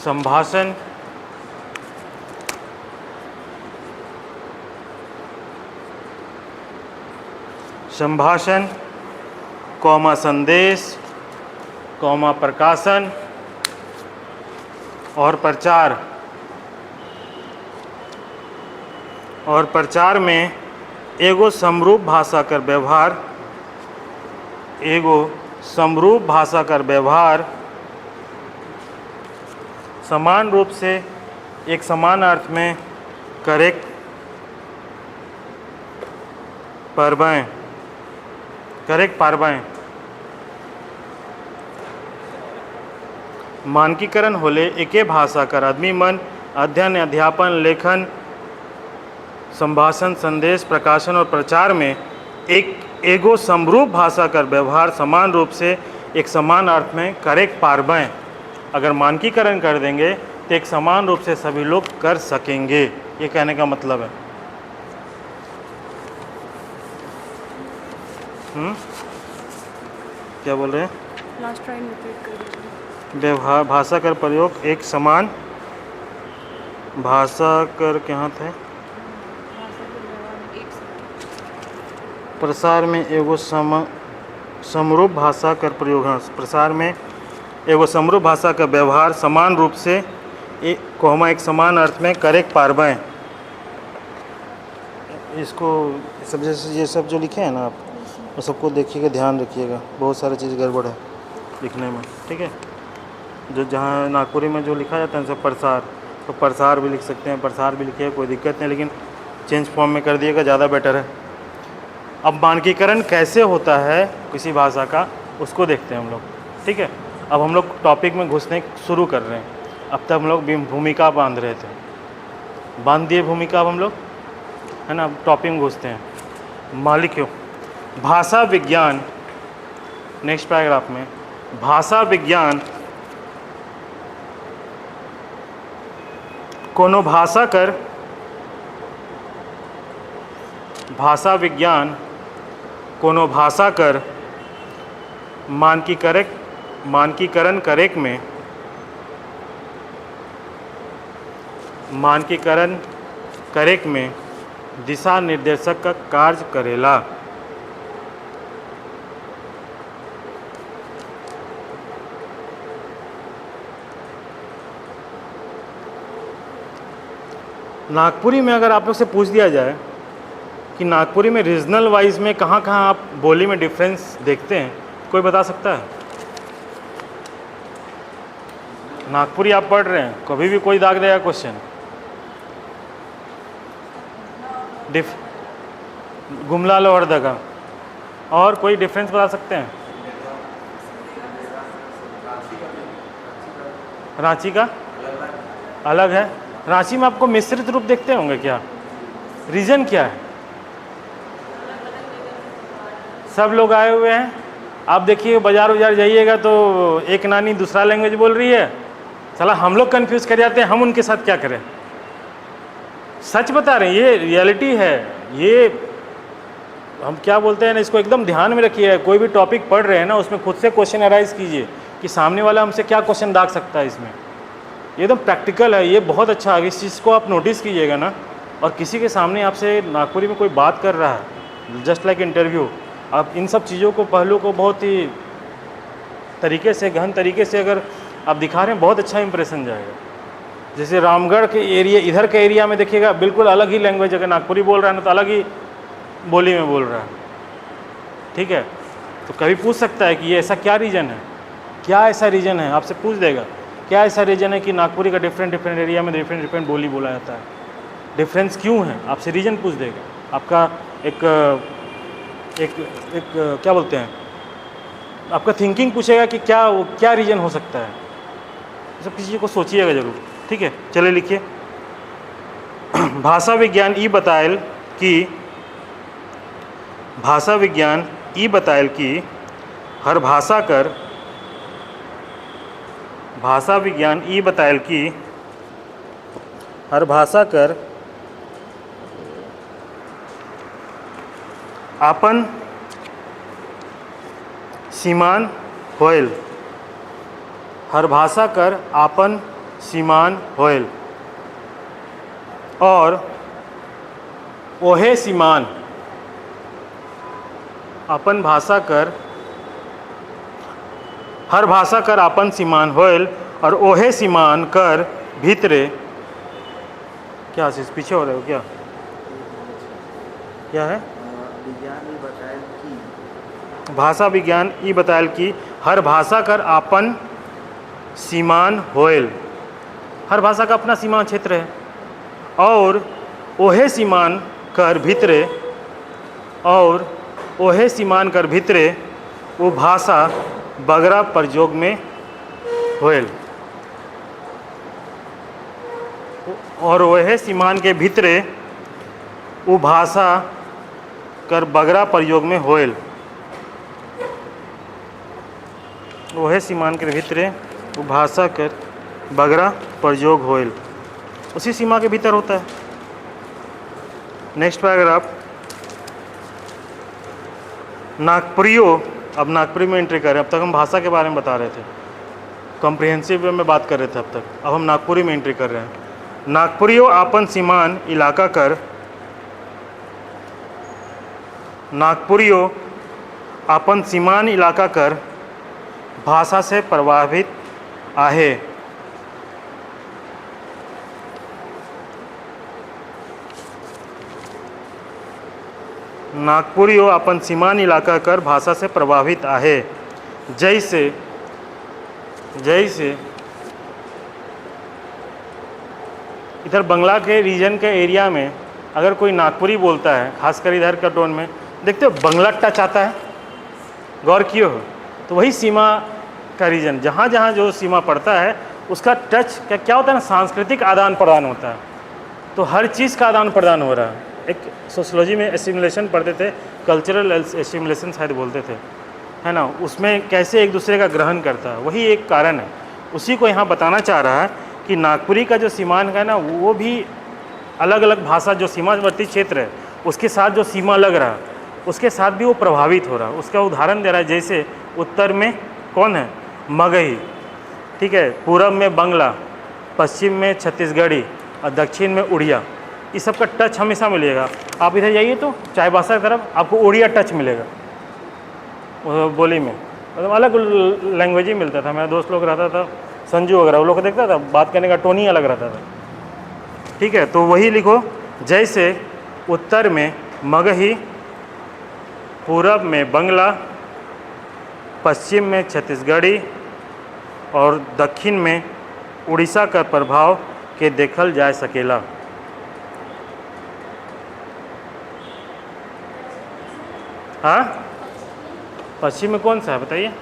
संभाषण संभाषण कौमा संदेश कौमा प्रकाशन और प्रचार में एगो समरूप भाषा कर व्यवहार समान रूप से एक समान अर्थ में करेक्ट पारवाएं मानकीकरण होले एके भाषा कर आदमी मन अध्ययन अध्यापन लेखन संभाषण संदेश प्रकाशन और प्रचार में एगो समरूप भाषा कर व्यवहार समान रूप से एक समान अर्थ में करेक्ट पारवाएं। अगर मानकीकरण कर देंगे तो एक समान रूप से सभी लोग कर सकेंगे, ये कहने का मतलब है। क्या बोल रहे हैं? लास्ट लाइन रिपीट कर दीजिए। व्यवहार भाषा कर प्रयोग एक समान भाषा कर क्या थे प्रसार में एगो समरूप भाषा कर प्रयोग है। प्रसार में एगो समरूप भाषा का व्यवहार समान रूप से एक समान अर्थ में करेक्ट पारवाएं। इसको सब जैसे ये सब जो लिखे हैं ना आप वो सबको देखिएगा, ध्यान रखिएगा, बहुत सारी चीज़ गड़बड़ है लिखने में, ठीक है। जो जहाँ नागपुरी में जो लिखा जाता है सब प्रसार, तो प्रसार भी लिख सकते हैं, प्रसार भी लिखिए, कोई दिक्कत नहीं, लेकिन चेंज फॉर्म में कर दिएगा ज़्यादा बेटर है। अब मानकीकरण कैसे होता है किसी भाषा का उसको देखते हैं हम लोग, ठीक है। अब हम लोग टॉपिक में घुसने शुरू कर रहे हैं। अब तक हम लोग भूमिका बांध रहे थे, बांध दिए भूमिका अब हम लोग, है ना। अब टॉपिक में घुसते हैं। मालिक क्यों भाषा विज्ञान, नेक्स्ट पैराग्राफ में भाषा विज्ञान कोनो भाषा कर कोनो भाषा कर मानकीकरण करेक में दिशा निर्देशक का कार्य करेला। नागपुरी में अगर आप लोग से पूछ दिया जाए कि नागपुरी में रीजनल वाइज में कहाँ कहाँ आप बोली में डिफरेंस देखते हैं, कोई बता सकता है? नागपुरी आप पढ़ रहे हैं, कभी भी कोई दाग देगा क्वेश्चन। गुमला लोहरदगा, और कोई डिफरेंस बता सकते हैं? रांची का अलग है। रांची में आपको मिश्रित रूप देखते होंगे क्या? रीजन क्या है? सब लोग आए हुए हैं। आप देखिए बाजार जाइएगा तो एक नानी दूसरा लैंग्वेज बोल रही है, चला हम लोग कंफ्यूज कर जाते हैं, हम उनके साथ क्या करें? सच बता रहे हैं, ये रियलिटी है। ये हम क्या बोलते हैं ना, इसको एकदम ध्यान में रखिए। कोई भी टॉपिक पढ़ रहे हैं ना, उसमें खुद से क्वेश्चन अराइज कीजिए कि सामने वाला हमसे क्या क्वेश्चन दाग सकता है। इसमें ये एकदम प्रैक्टिकल है, ये बहुत अच्छा है। इस चीज़ को आप नोटिस कीजिएगा ना, और किसी के सामने आपसे नागपुरी में कोई बात कर रहा है, जस्ट लाइक इंटरव्यू, आप इन सब चीज़ों को पहलू को बहुत ही तरीके से, गहन तरीके से अगर आप दिखा रहे हैं, बहुत अच्छा इंप्रेशन जाएगा। जैसे रामगढ़ के एरिया, इधर के एरिया में देखिएगा बिल्कुल अलग ही लैंग्वेज, अगर नागपुरी बोल रहा है ना तो अलग ही बोली में बोल रहा है, ठीक है। तो कभी पूछ सकता है कि ये ऐसा क्या रीज़न है, क्या ऐसा रीज़न है, आपसे पूछ देगा क्या ऐसा रीज़न है कि नागपुरी का डिफरेंट एरिया में डिफरेंट बोली बोला जाता है, डिफरेंस क्यों है, आपसे रीज़न पूछ देगा। आपका एक एक एक क्या बोलते हैं, आपका थिंकिंग पूछेगा कि क्या रीजन हो सकता है। सब किसी चीज़ को सोचिएगा ज़रूर, ठीक है। चलिए लिखिए। भाषा विज्ञान ई बताएल कि हर भाषा कर आपन सीमान होयल। हर भाषा कर आपन सीमान होयल और ओहे सीमान अपन भाषा कर, हर भाषा कर आपन सीमान होयल और ओहे सीमान कर भीतरे, क्या आशीष पीछे हो रहे हो क्या, क्या है? भाषा विज्ञान ई बतायल कि हर भाषा कर आपन सीमान होयल। हर भाषा का अपना सीमा क्षेत्र है और ओहे सीमान कर भीतरे वो भाषा बगरा प्रयोग में होयल। और वह सीमान के भीतरे वो भाषा कर बगरा प्रयोग में होयल। वह सीमान के भीतरे वो भाषा कर बगरा प्रयोग होयल, उसी सीमा के भीतर होता है। Next paragraph. नागपुरियो, अब नागपुरी में एंट्री करें। अब तक हम भाषा के बारे में बता रहे थे, कॉम्प्रिहेंसिव वे में बात कर रहे थे अब तक। अब हम नागपुरी में एंट्री कर रहे हैं। नागपुरियो आपन सीमान इलाका कर, नागपुरियो आपन सीमान इलाका कर भाषा से प्रभावित आहे। नागपुरियो अपन सीमान इलाका कर भाषा से प्रभावित आहे। जैसे इधर बंगला के रीजन के एरिया में अगर कोई नागपुरी बोलता है, खासकर इधर का टोन में, देखते हो बंगला टच आता है, गौर किए हो? तो वही सीमा का रीजन, जहाँ जहाँ जो सीमा पड़ता है उसका टच क्या होता है ना, सांस्कृतिक आदान प्रदान होता है। तो हर चीज़ का आदान प्रदान हो रहा है। एक सोशियोलॉजी में एसिमुलेशन पढ़ते थे, कल्चरल एसिमुलेशन शायद बोलते थे, है ना, उसमें कैसे एक दूसरे का ग्रहण करता है, वही एक कारण है। उसी को यहाँ बताना चाह रहा है कि नागपुरी का जो सीमान है ना, वो भी अलग अलग भाषा जो सीमावर्ती क्षेत्र है उसके साथ जो सीमा लग रहा है उसके साथ भी वो प्रभावित हो रहा है। उसका उदाहरण दे रहा है, जैसे उत्तर में कौन है, मगही, ठीक है, पूरब में बंगला, पश्चिम में छत्तीसगढ़ी और दक्षिण में उड़िया। इस सब का टच हमेशा मिलेगा। आप इधर जाइए तो चाईबासा की तरफ आपको उड़िया टच मिलेगा बोली में, मतलब अलग लैंग्वेज ही मिलता था। मेरा दोस्त लोग रहता था संजू वगैरह, वो लोग को देखता था, बात करने का टोन ही अलग रहता था, ठीक है। तो वही लिखो, जैसे उत्तर में मगही, पूरब में बंगला, पश्चिम में छत्तीसगढ़ी और दक्षिण में उड़ीसा का प्रभाव के देखल जा सकेला। हाँ, पश्चिम में कौन सा है बताइए?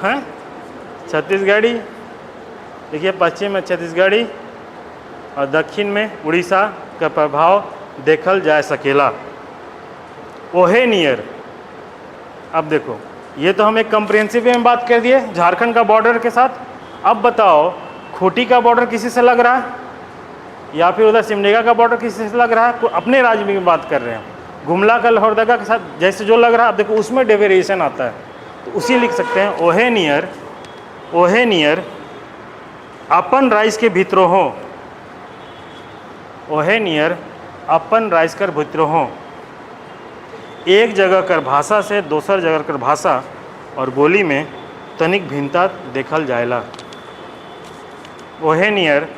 हाँ, छत्तीसगढ़ी, देखिए पश्चिम में छत्तीसगढ़ी और दक्षिण में उड़ीसा का प्रभाव देखल जा सकेला। ओहे नियर, अब देखो ये तो हम एक कम्प्रिहेंसिव में बात कर दिए झारखंड का बॉर्डर के साथ। अब बताओ खूंटी का बॉर्डर किसी से लग रहा है या फिर उधर सिमडेगा का बॉर्डर किसी से लग रहा है? अपने राज्य में बात कर रहे हैं। गुमला का लोहरदगा के साथ जैसे जो लग रहा है, अब देखो उसमें डेविएशन आता है, तो उसी लिख सकते हैं ओहे नियर अपन राइस के भीतर हो। ओहे नियर अपन राइस कर भीतर हो। एक जगह कर भाषा से दोसर जगह कर भाषा और बोली में तनिक भिन्नता देखल जाएला। ओहे नियर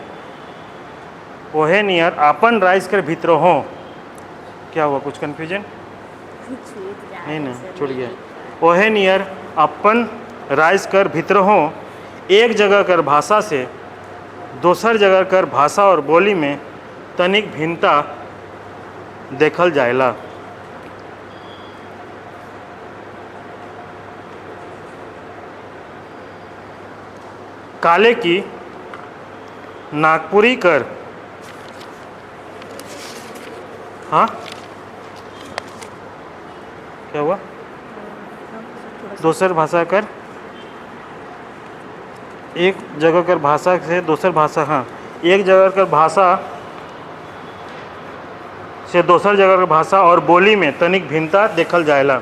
अपन राइस कर भीतर हो। क्या हुआ, कुछ कन्फ्यूजन? नहीं ना, छूट गया। ओहे नियर अपन राइस कर भीतर हो। एक जगह कर भाषा से दोसर जगह कर भाषा और बोली में तनिक भिन्नता देखल जायला। काले की नागपुरी कर, हाँ क्या हुआ? दोसर भाषा कर, एक जगह कर भाषा से दोसर भाषा, हाँ एक जगह कर भाषा से दोसर जगह कर भाषा और बोली में तनिक भिन्नता देखल जायला।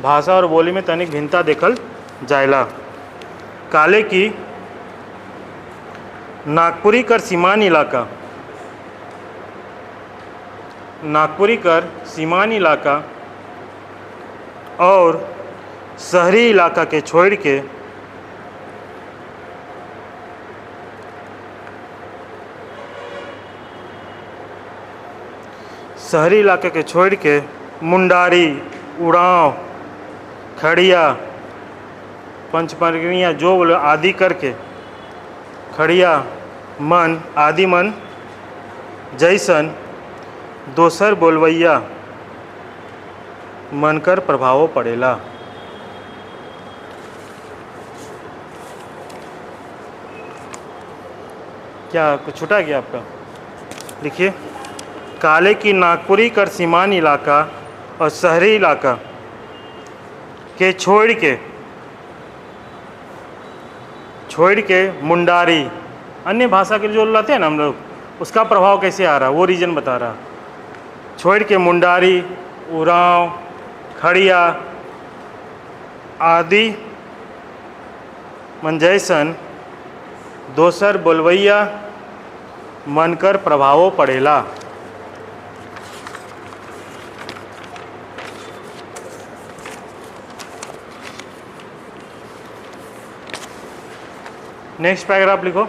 भाषा और बोली में तनिक भिन्नता देखल जायला। काले की नागपुरी कर सीमान इलाका, नागपुरी कर सीमान इलाका और शहरी इलाका के छोड़ के शहरी इलाके के छोड़ के मुंडारी, उड़ाव, खड़िया, पंचपर्णिया जो बोले आदि करके खड़िया मन आदि मन जैसन दोसर बोलवैया मन कर प्रभाव पड़ेला। क्या कुछ छूटा गया आपका? लिखिए, काले की नागपुरी कर सीमान इलाका और शहरी इलाका के छोड़ के मुंडारी, अन्य भाषा के जो लाते हैं ना हम लोग, उसका प्रभाव कैसे आ रहा है वो रीजन बता रहा। छोड़ के मुंडारी, उरांव, खड़िया आदि मंजैसन दोसर बोलवैया मनकर प्रभाव पड़ेला। नेक्स्ट पैराग्राफ लिखो।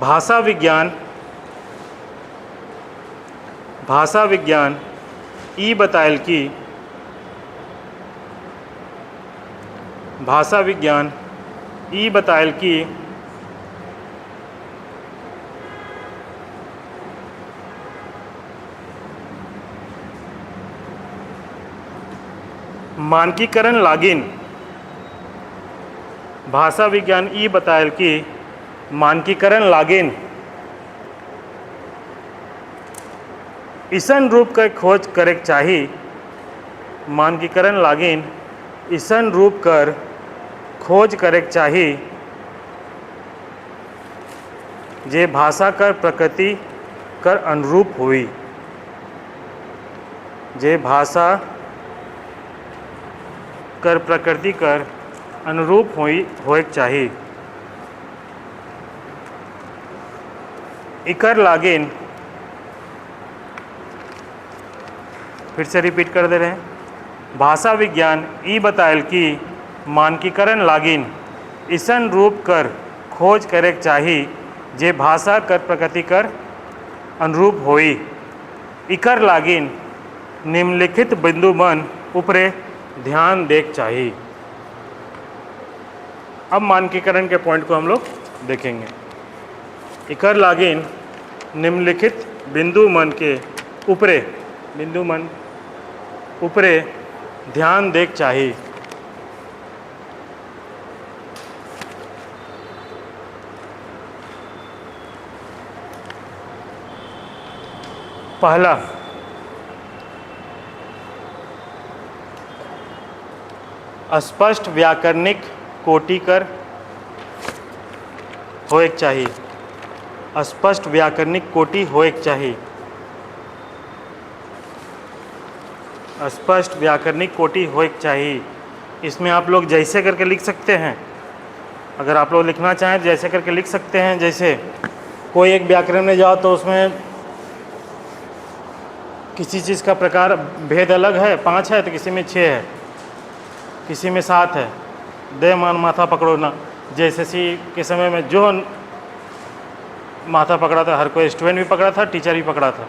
भाषा विज्ञान ई बतायल कि भाषा विज्ञान ई बतायल कि मानकीकरण लागिन, भाषा विज्ञान ई बतायल कि मानकीकरण लागिन इसन रूप का खोज करेक चाही। मानकीकरण लागिन इसन रूप कर खोज करेक चाही जे भाषा कर प्रकृति कर अनुरूप हुई। जे भाषा कर प्रकृति कर अनुरूप होएक चाही। इकर लागिन, फिर से रिपीट कर दे रहे हैं। भाषा विज्ञान ई बतायल कि मानकीकरण लागिन इसन रूप कर खोज करेक चाही जे भाषा कर प्रकृति कर अनुरूप होई। इकर लागिन निम्नलिखित बिंदु मन उपरे ध्यान देक चाहिए। अब मानकीकरण के पॉइंट को हम लोग देखेंगे। इकर लागिन निम्नलिखित बिंदु मन उपरे ध्यान देक चाहिए। पहला, स्पष्ट व्याकरणिक कोटि कर होएक चाहिए। स्पष्ट व्याकरणिक कोटि होएक चाहिए। स्पष्ट व्याकरणिक कोटि होएक चाहिए। इसमें आप लोग जैसे करके लिख सकते हैं। अगर आप लोग लिखना चाहें तो जैसे करके लिख सकते हैं। जैसे कोई एक व्याकरण में जाओ तो उसमें किसी चीज़ का प्रकार भेद अलग है, 5 है तो किसी में 6 है, किसी में 7 है। दे मान माथा पकड़ो ना, JSSC के समय में जो माथा पकड़ा था, हर कोई स्टूडेंट भी पकड़ा था, टीचर भी पकड़ा था।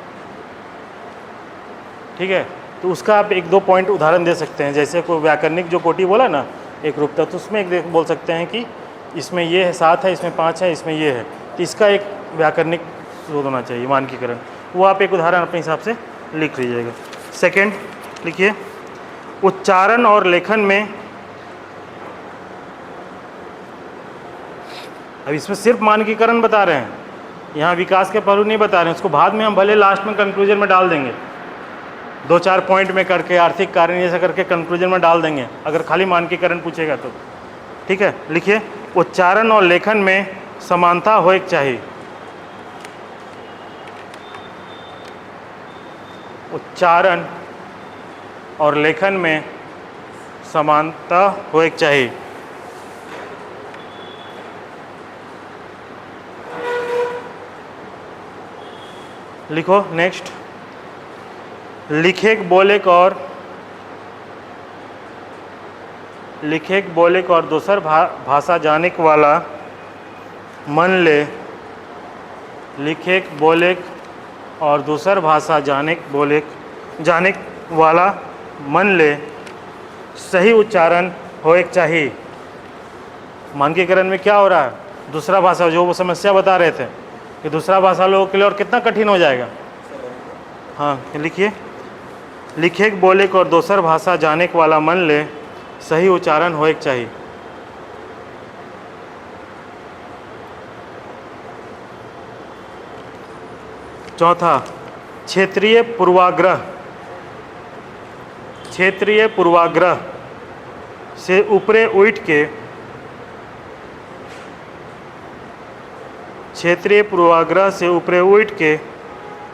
ठीक है, तो उसका आप 1-2 पॉइंट उदाहरण दे सकते हैं। जैसे कोई व्याकरणिक जो कोटि बोला ना एक रूप था, तो उसमें एक बोल सकते हैं कि इसमें ये है 7 है, इसमें 5 है, इसमें ये है। तो इसका एक व्याकरणिक शोध होना चाहिए, मानकीकरण। वो आप एक उदाहरण अपने हिसाब से लिख लीजिएगा। सेकंड लिखिए, उच्चारण और लेखन में, अब इसमें सिर्फ मानकीकरण बता रहे हैं, यहाँ विकास के पहलू नहीं बता रहे हैं। उसको बाद में हम भले लास्ट में कंक्लूजन में डाल देंगे, 2-4 पॉइंट में करके आर्थिक कारण जैसा करके कंक्लूजन में डाल देंगे अगर खाली मानकीकरण पूछेगा तो। ठीक है, लिखिए, उच्चारण और लेखन में समानता होनी चाहिए। उच्चारण और लेखन में समानता होनी चाहिए। लिखो नेक्स्ट, लिखेक बोलेक और दोसर भाषा जानेक वाला मन ले। लिखेक बोलेक और दूसर भाषा जानेक वाला मन ले सही उच्चारण होए चाहिए। मानकीकरण में क्या हो रहा है, दूसरा भाषा, जो वो समस्या बता रहे थे कि दूसरा भाषा लोगों के लिए और कितना कठिन हो जाएगा। हाँ लिखिए, लिखेक बोलेक और दोसर भाषा जानेक वाला मन ले सही उच्चारण होए चाहिए। चौथा, क्षेत्रीय पूर्वाग्रह से ऊपरे उठ के, क्षेत्रीय पूर्वाग्रह से ऊपरे उठ के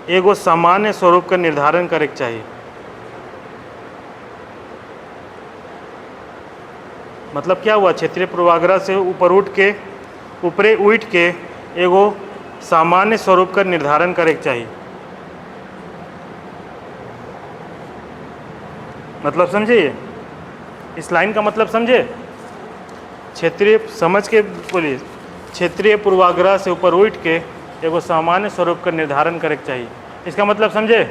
एगो सामान्य स्वरूप का निर्धारण करे के चाहिए। मतलब क्या हुआ, क्षेत्रीय पूर्वाग्रह से ऊपरे उठ के एगो सामान्य स्वरूप का निर्धारण करे के चाहिए। मतलब समझिए, इस लाइन का मतलब समझे, क्षेत्रीय समझ के बोलिए, क्षेत्रीय पूर्वाग्रह से ऊपर उठ के एगो सामान्य स्वरूप का निर्धारण करे के चाहिए। इसका मतलब समझे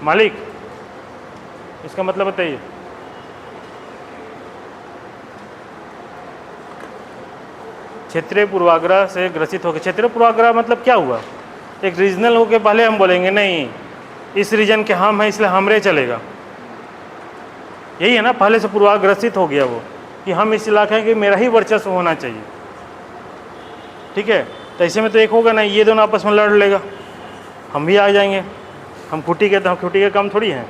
मालिक, इसका मतलब बताइए। क्षेत्रीय पूर्वाग्रह से ग्रसित होकर, क्षेत्रीय पूर्वाग्रह मतलब क्या हुआ, एक रीजनल होके पहले हम बोलेंगे नहीं इस रीजन के हम हैं इसलिए हमरे चलेगा, यही है ना। पहले से पूर्वाग्रसित हो गया वो कि हम इस इलाके के मेरा ही वर्चस्व होना चाहिए। ठीक है, तो ऐसे में तो एक होगा ना, ये दोनों आपस में लड़ लेगा, हम भी आ जाएंगे, हम खुटी के तो हम खुटी के कम थोड़ी हैं,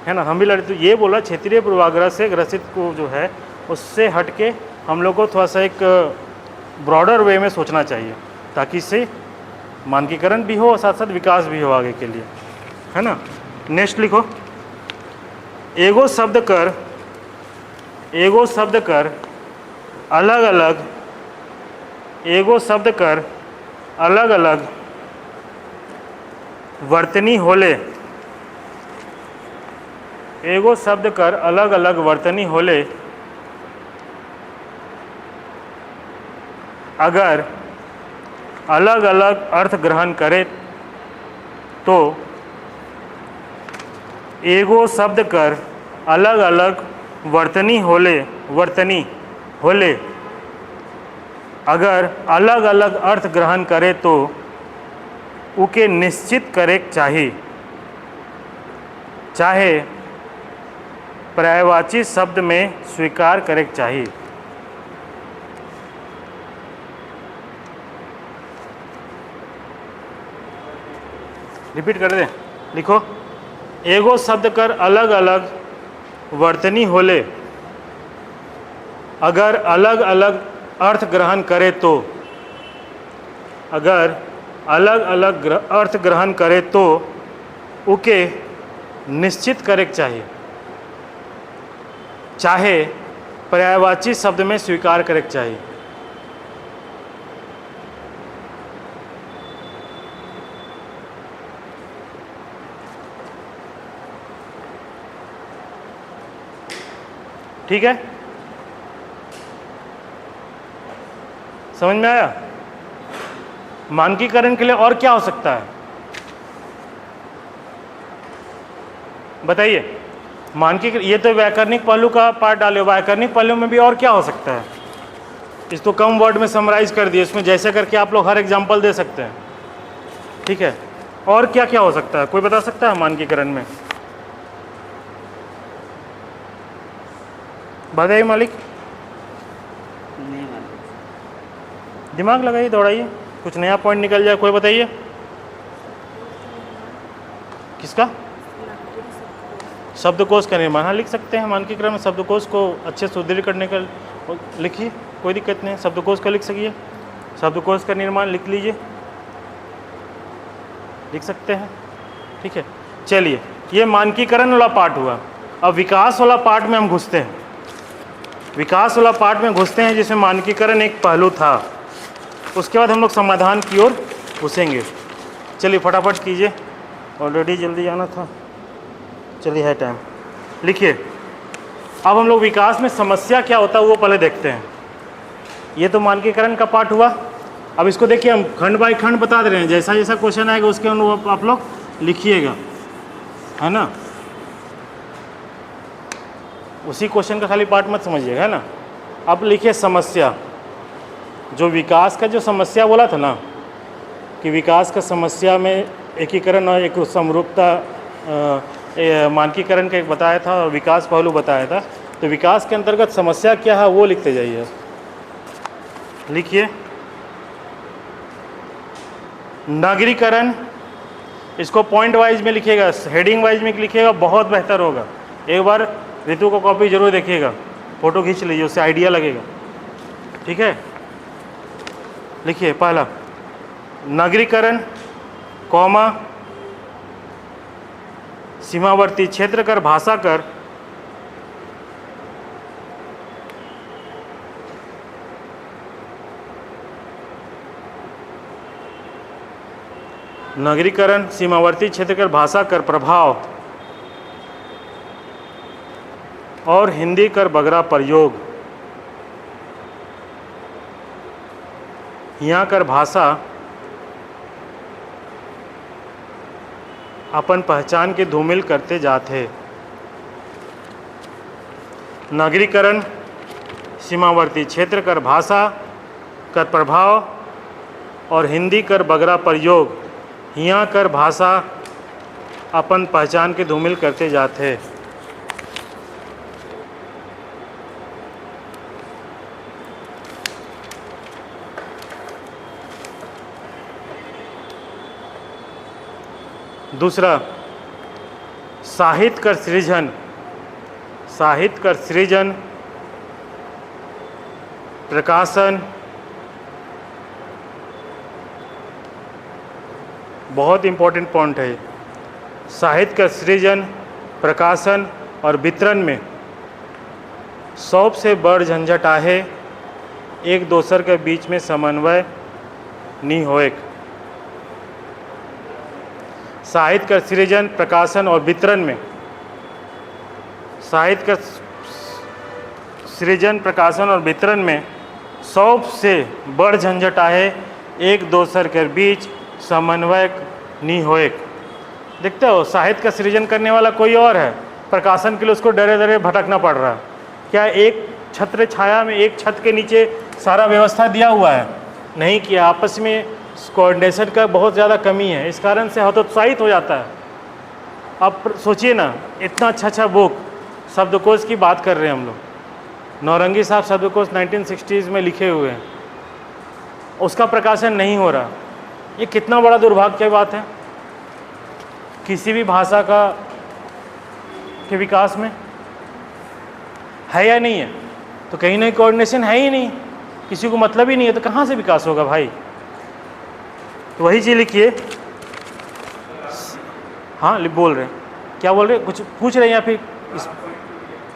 है ना, हम भी लड़े। तो ये बोला क्षेत्रीय पूर्वाग्रह से ग्रसित को जो है उससे हट के हम लोग को थोड़ा सा एक ब्रॉडर वे में सोचना चाहिए, ताकि इससे मानकीकरण भी हो और साथ साथ विकास भी हो आगे के लिए, है ना। नेक्स्ट लिखो, एगो शब्द कर अलग अलग वर्तनी होले। एगो शब्द कर अलग अलग वर्तनी होले अगर अलग अलग अर्थ ग्रहण करे तो एगो शब्द कर अलग अलग वर्तनी होले अगर अलग अलग अर्थ ग्रहण करे तो उके निश्चित करे चाहिए, चाहे पर्यायवाची शब्द में स्वीकार करे चाहिए। रिपीट कर दें, लिखो, एगो शब्द कर अलग अलग वर्तनी होले अगर अलग अलग अर्थ ग्रहण करे तो, अगर अलग अलग अर्थ ग्रहण करे तो उके निश्चित करे चाहिए, चाहे पर्यायवाची शब्द में स्वीकार करे चाहिए। ठीक है, समझ में आया। मानकीकरण के लिए और क्या हो सकता है बताइए। मानकीकरण, ये तो व्याकरणिक पहलू का पार्ट डाले, व्याकरणिक पहलू में भी और क्या हो सकता है, इसको कम वर्ड में समराइज कर दिए, इसमें जैसे करके आप लोग हर एग्जाम्पल दे सकते हैं, ठीक है। और क्या क्या हो सकता है, कोई बता सकता है मानकीकरण में? बताइए मालिक, दिमाग लगाइए, दौड़ाइए, कुछ नया पॉइंट निकल जाए, कोई बताइए। किसका? शब्दकोश का निर्माण, हाँ लिख सकते हैं मानकीकरण में। शब्दकोश को अच्छे सुदृढ़ करने का लिखिए, कोई दिक्कत नहीं, शब्दकोश का लिख सकिए। शब्दकोश का निर्माण लिख लीजिए, लिख सकते हैं, ठीक है। चलिए, ये मानकीकरण वाला पार्ट हुआ। अब विकास वाला पार्ट में हम घुसते हैं। विकास वाला पार्ट में घुसते हैं जिसमें मानकीकरण एक पहलू था। उसके बाद हम लोग समाधान की ओर घुसेंगे। चलिए फटाफट कीजिए, ऑलरेडी जल्दी आना था। चलिए है टाइम, लिखिए। अब हम लोग विकास में समस्या क्या होता है वो पहले देखते हैं। ये तो मानकीकरण का पार्ट हुआ। अब इसको देखिए, हम खंड बाई खंड बता दे रहे हैं, जैसा जैसा क्वेश्चन आएगा उसके अनुरूप आप लोग लिखिएगा, है ना। उसी क्वेश्चन का खाली पार्ट मत समझिएगा, है ना। अब लिखिए समस्या। जो विकास का जो समस्या बोला था ना, कि विकास का समस्या में एकीकरण और एक समरूपता मानकीकरण का एक बताया था और विकास पहलू बताया था। तो विकास के अंतर्गत समस्या क्या है वो लिखते जाइए। लिखिए नगरीकरण, इसको पॉइंट वाइज में लिखिएगा, हेडिंग वाइज में लिखिएगा, बहुत बेहतर होगा। एक बार ऋतु को कॉपी जरूर देखिएगा, फोटो खींच लीजिए, उससे आइडिया लगेगा, ठीक है। लिखिए पहला नगरीकरण, कॉमा, सीमावर्ती क्षेत्र कर भाषा कर नगरीकरण, सीमावर्ती क्षेत्र कर भाषा कर प्रभाव और हिंदी कर बगरा प्रयोग। यहाँ कर भाषा अपन पहचान के धूमिल करते जाते। नगरीकरण, सीमावर्ती क्षेत्र कर भाषा कर प्रभाव और हिंदी कर बगरा प्रयोग। हियाँ कर भाषा अपन पहचान के धूमिल करते जाते। दूसरा साहित्य कर सृजन, साहित्य कर सृजन, प्रकाशन, बहुत इम्पोर्टेंट पॉइंट है। साहित्य का सृजन, प्रकाशन और वितरण में सबसे बड़ झंझट आहे एक दोसर के बीच में समन्वय नहीं होएक। साहित्य का सृजन, प्रकाशन और वितरण में साहित्य का सृजन, प्रकाशन और वितरण में सबसे बड़ झंझट आहे एक दोसर के बीच समन्वय नहीं होएक। देखते हो, साहित्य का सृजन करने वाला कोई और है, प्रकाशन के लिए उसको डरे डरे भटकना पड़ रहा है। क्या एक छत्र छाया में, एक छत के नीचे सारा व्यवस्था दिया हुआ है? नहीं किया। आपस में कोऑर्डिनेशन का बहुत ज़्यादा कमी है, इस कारण से हतोत्साहित हो जाता है। अब सोचिए ना, इतना अच्छा बुक, शब्दकोश की बात कर रहे हैं हम लोग, नौरंगी साहब शब्दकोश 1960s में लिखे हुए हैं, उसका प्रकाशन नहीं हो रहा। ये कितना बड़ा दुर्भाग्य की बात है किसी भी भाषा का के विकास में, है या नहीं है? तो कहीं ना कोऑर्डिनेशन है ही नहीं, किसी को मतलब ही नहीं है, तो कहाँ से विकास होगा भाई? तो वही चीज़ लिखिए। हाँ बोल रहे, क्या बोल रहे, कुछ पूछ रहे हैं या फिर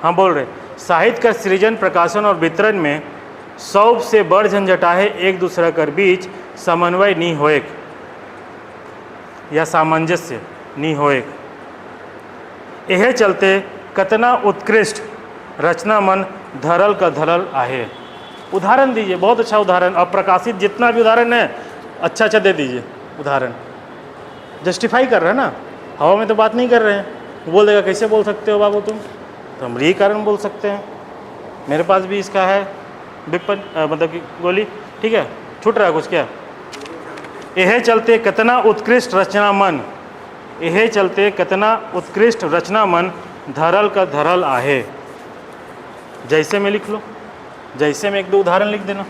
हाँ बोल रहे। साहित्य का सृजन, प्रकाशन और वितरण में सबसे बड़ झंझटा है एक दूसरे के बीच समन्वय नहीं होएक या सामंजस्य नहीं होएक। यह चलते कतना उत्कृष्ट रचना मन धरल का धरल आहे। उदाहरण दीजिए, बहुत अच्छा उदाहरण, अब प्रकाशित जितना भी उदाहरण है अच्छा अच्छा दे दीजिए उदाहरण। जस्टिफाई कर रहे हैं ना, हवा में तो बात नहीं कर रहे हैं। बोल देगा कैसे बोल सकते हो बाबू तुम, तो हम यही कारण बोल सकते हैं। मेरे पास भी इसका है, विपन मतलब कि गोली, ठीक है, छूट रहा है कुछ क्या? यह चलते कितना उत्कृष्ट रचना मन, यह चलते कितना उत्कृष्ट रचना मन, धरल का धरल आहे। जैसे में लिख लो, जैसे में एक दो उदाहरण लिख देना,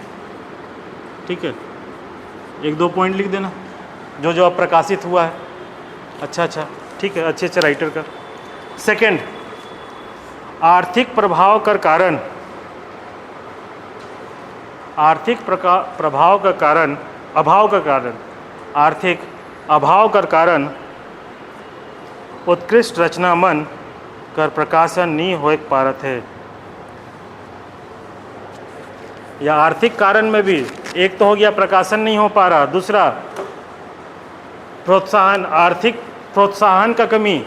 ठीक है, एक दो पॉइंट लिख देना जो जो अब प्रकाशित हुआ है। अच्छा, ठीक है, अच्छे राइटर का। सेकंड, आर्थिक प्रभाव का कारण, आर्थिक प्रभाव का कारण, अभाव का कारण, आर्थिक अभाव का कारण उत्कृष्ट रचना मन कर प्रकाशन नहीं हो पारत है। या आर्थिक कारण में भी एक तो हो गया प्रकाशन नहीं हो पा रहा, दूसरा प्रोत्साहन, आर्थिक प्रोत्साहन का कमी।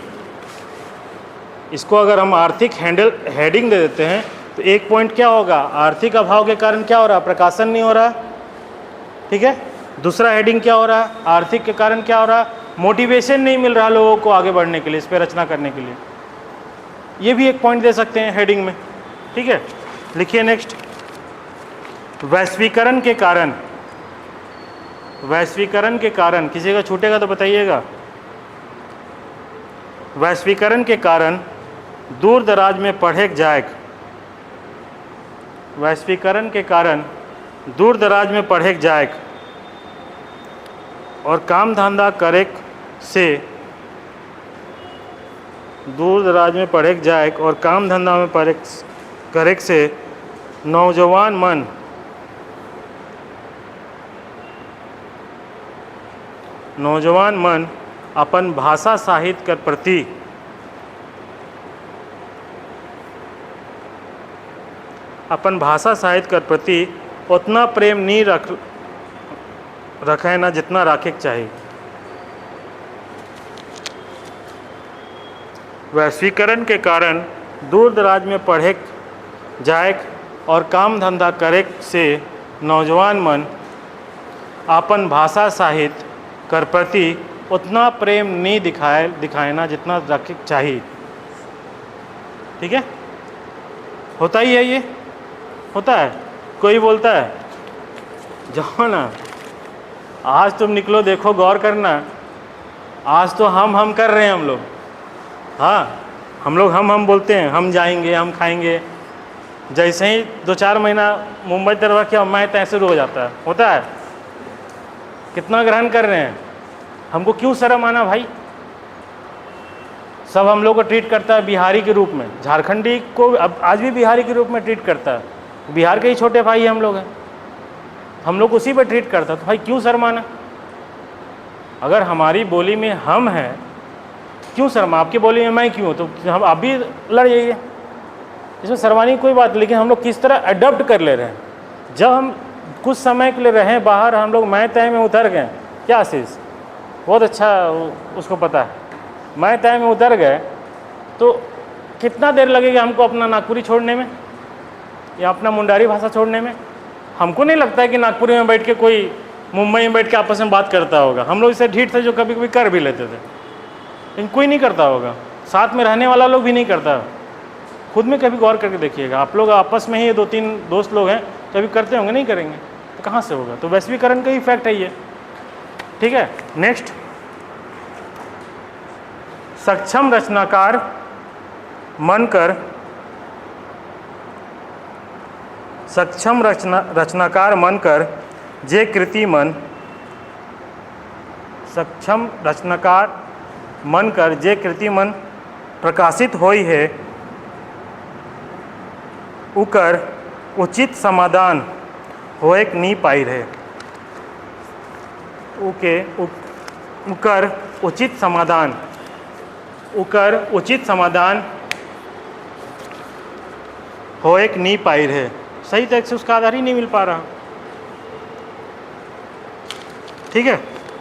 इसको अगर हम आर्थिक हेडिंग दे देते हैं तो एक पॉइंट क्या होगा, आर्थिक अभाव के कारण क्या हो रहा, प्रकाशन नहीं हो रहा, ठीक है। दूसरा हेडिंग क्या हो रहा, आर्थिक के कारण क्या हो रहा, मोटिवेशन नहीं मिल रहा लोगों को आगे बढ़ने के लिए, इस पर रचना करने के लिए। ये भी एक पॉइंट दे सकते हैं हेडिंग में, ठीक है। लिखिए नेक्स्ट, वैश्वीकरण के कारण, वैश्वीकरण के कारण, किसी का छूटेगा तो बताइएगा। वैश्वीकरण के कारण दूर दराज में पढ़े जाए, वैश्वीकरण के कारण दूर दराज में पढ़े जाए और काम धंधा करे से, दूर दराज में पढ़े जाए और काम धंधा में पढ़े करे से नौजवान मन, नौजवान मन अपन भाषा साहित्य के प्रति, अपन भाषा साहित्य के प्रति उतना प्रेम नहीं रखे ना जितना रखे चाहिए। वैश्वीकरण के कारण दूर दराज में पढ़े जाए और काम धंधा करे से नौजवान मन अपन भाषा साहित्य कर प्रति उतना प्रेम नहीं दिखाए ना जितना रखे चाहिए, ठीक है। होता ही है, ये होता है। कोई बोलता है जाओ ना, आज तुम निकलो, देखो गौर करना, आज तो हम कर रहे हैं हम लोग, हाँ हम लोग हम बोलते हैं, हम जाएंगे, हम खाएंगे। जैसे ही 2-4 महीना मुंबई तरफ क्या मैं तय शुरू हो जाता है, होता है। कितना ग्रहण कर रहे हैं, हमको क्यों शर्म आना भाई। सब हम लोग को ट्रीट करता है बिहारी के रूप में, झारखंडी को अब आज भी बिहारी के रूप में ट्रीट करता है। बिहार के ही छोटे भाई हम लोग हैं, हम लोग उसी पर ट्रीट करता है, तो भाई क्यों शर्माना। अगर हमारी बोली में हम हैं, क्यों शर्मा, आपकी बोली में मैं क्यों, तो हम आप भी लड़ जाइए, इसमें शर्माने की कोई बात। लेकिन हम लोग किस तरह अडॉप्ट कर ले रहे हैं। जब हम कुछ समय के लिए रहें बाहर, हम लोग मैं तय में उतर गए, क्या आशीष बहुत अच्छा उसको पता है, मैं तय में उतर गए तो कितना देर लगेगा हमको अपना नागपुरी छोड़ने में या अपना मुंडारी भाषा छोड़ने में। हमको नहीं लगता है कि नागपुरी में बैठ के कोई मुंबई में बैठ के आपस में बात करता होगा। हम लोग इसे ढीठ थे जो कभी कभी कर भी लेते थे, लेकिन कोई नहीं करता होगा, साथ में रहने वाला लोग भी नहीं करता। खुद में कभी गौर करके देखिएगा, आप लोग आपस में ही 2-3 दोस्त लोग हैं, कभी करते होंगे, नहीं करेंगे तो कहाँ से होगा। तो वैश्वीकरण का ही इफेक्ट है ये, ठीक है। नेक्स्ट, सक्षम रचनाकार मनकर, सक्षम रचनाकार मनकर जे कृति मन, सक्षम रचनाकार मनकर जे कृति मन प्रकाशित होई है, उकर उचित समाधान होएक नहीं पाई रहे। उकर उचित समाधान, उकर उचित समाधान होएक नहीं पाई रहे। सही तरीके से उसका आधार ही नहीं मिल पा रहा, ठीक है।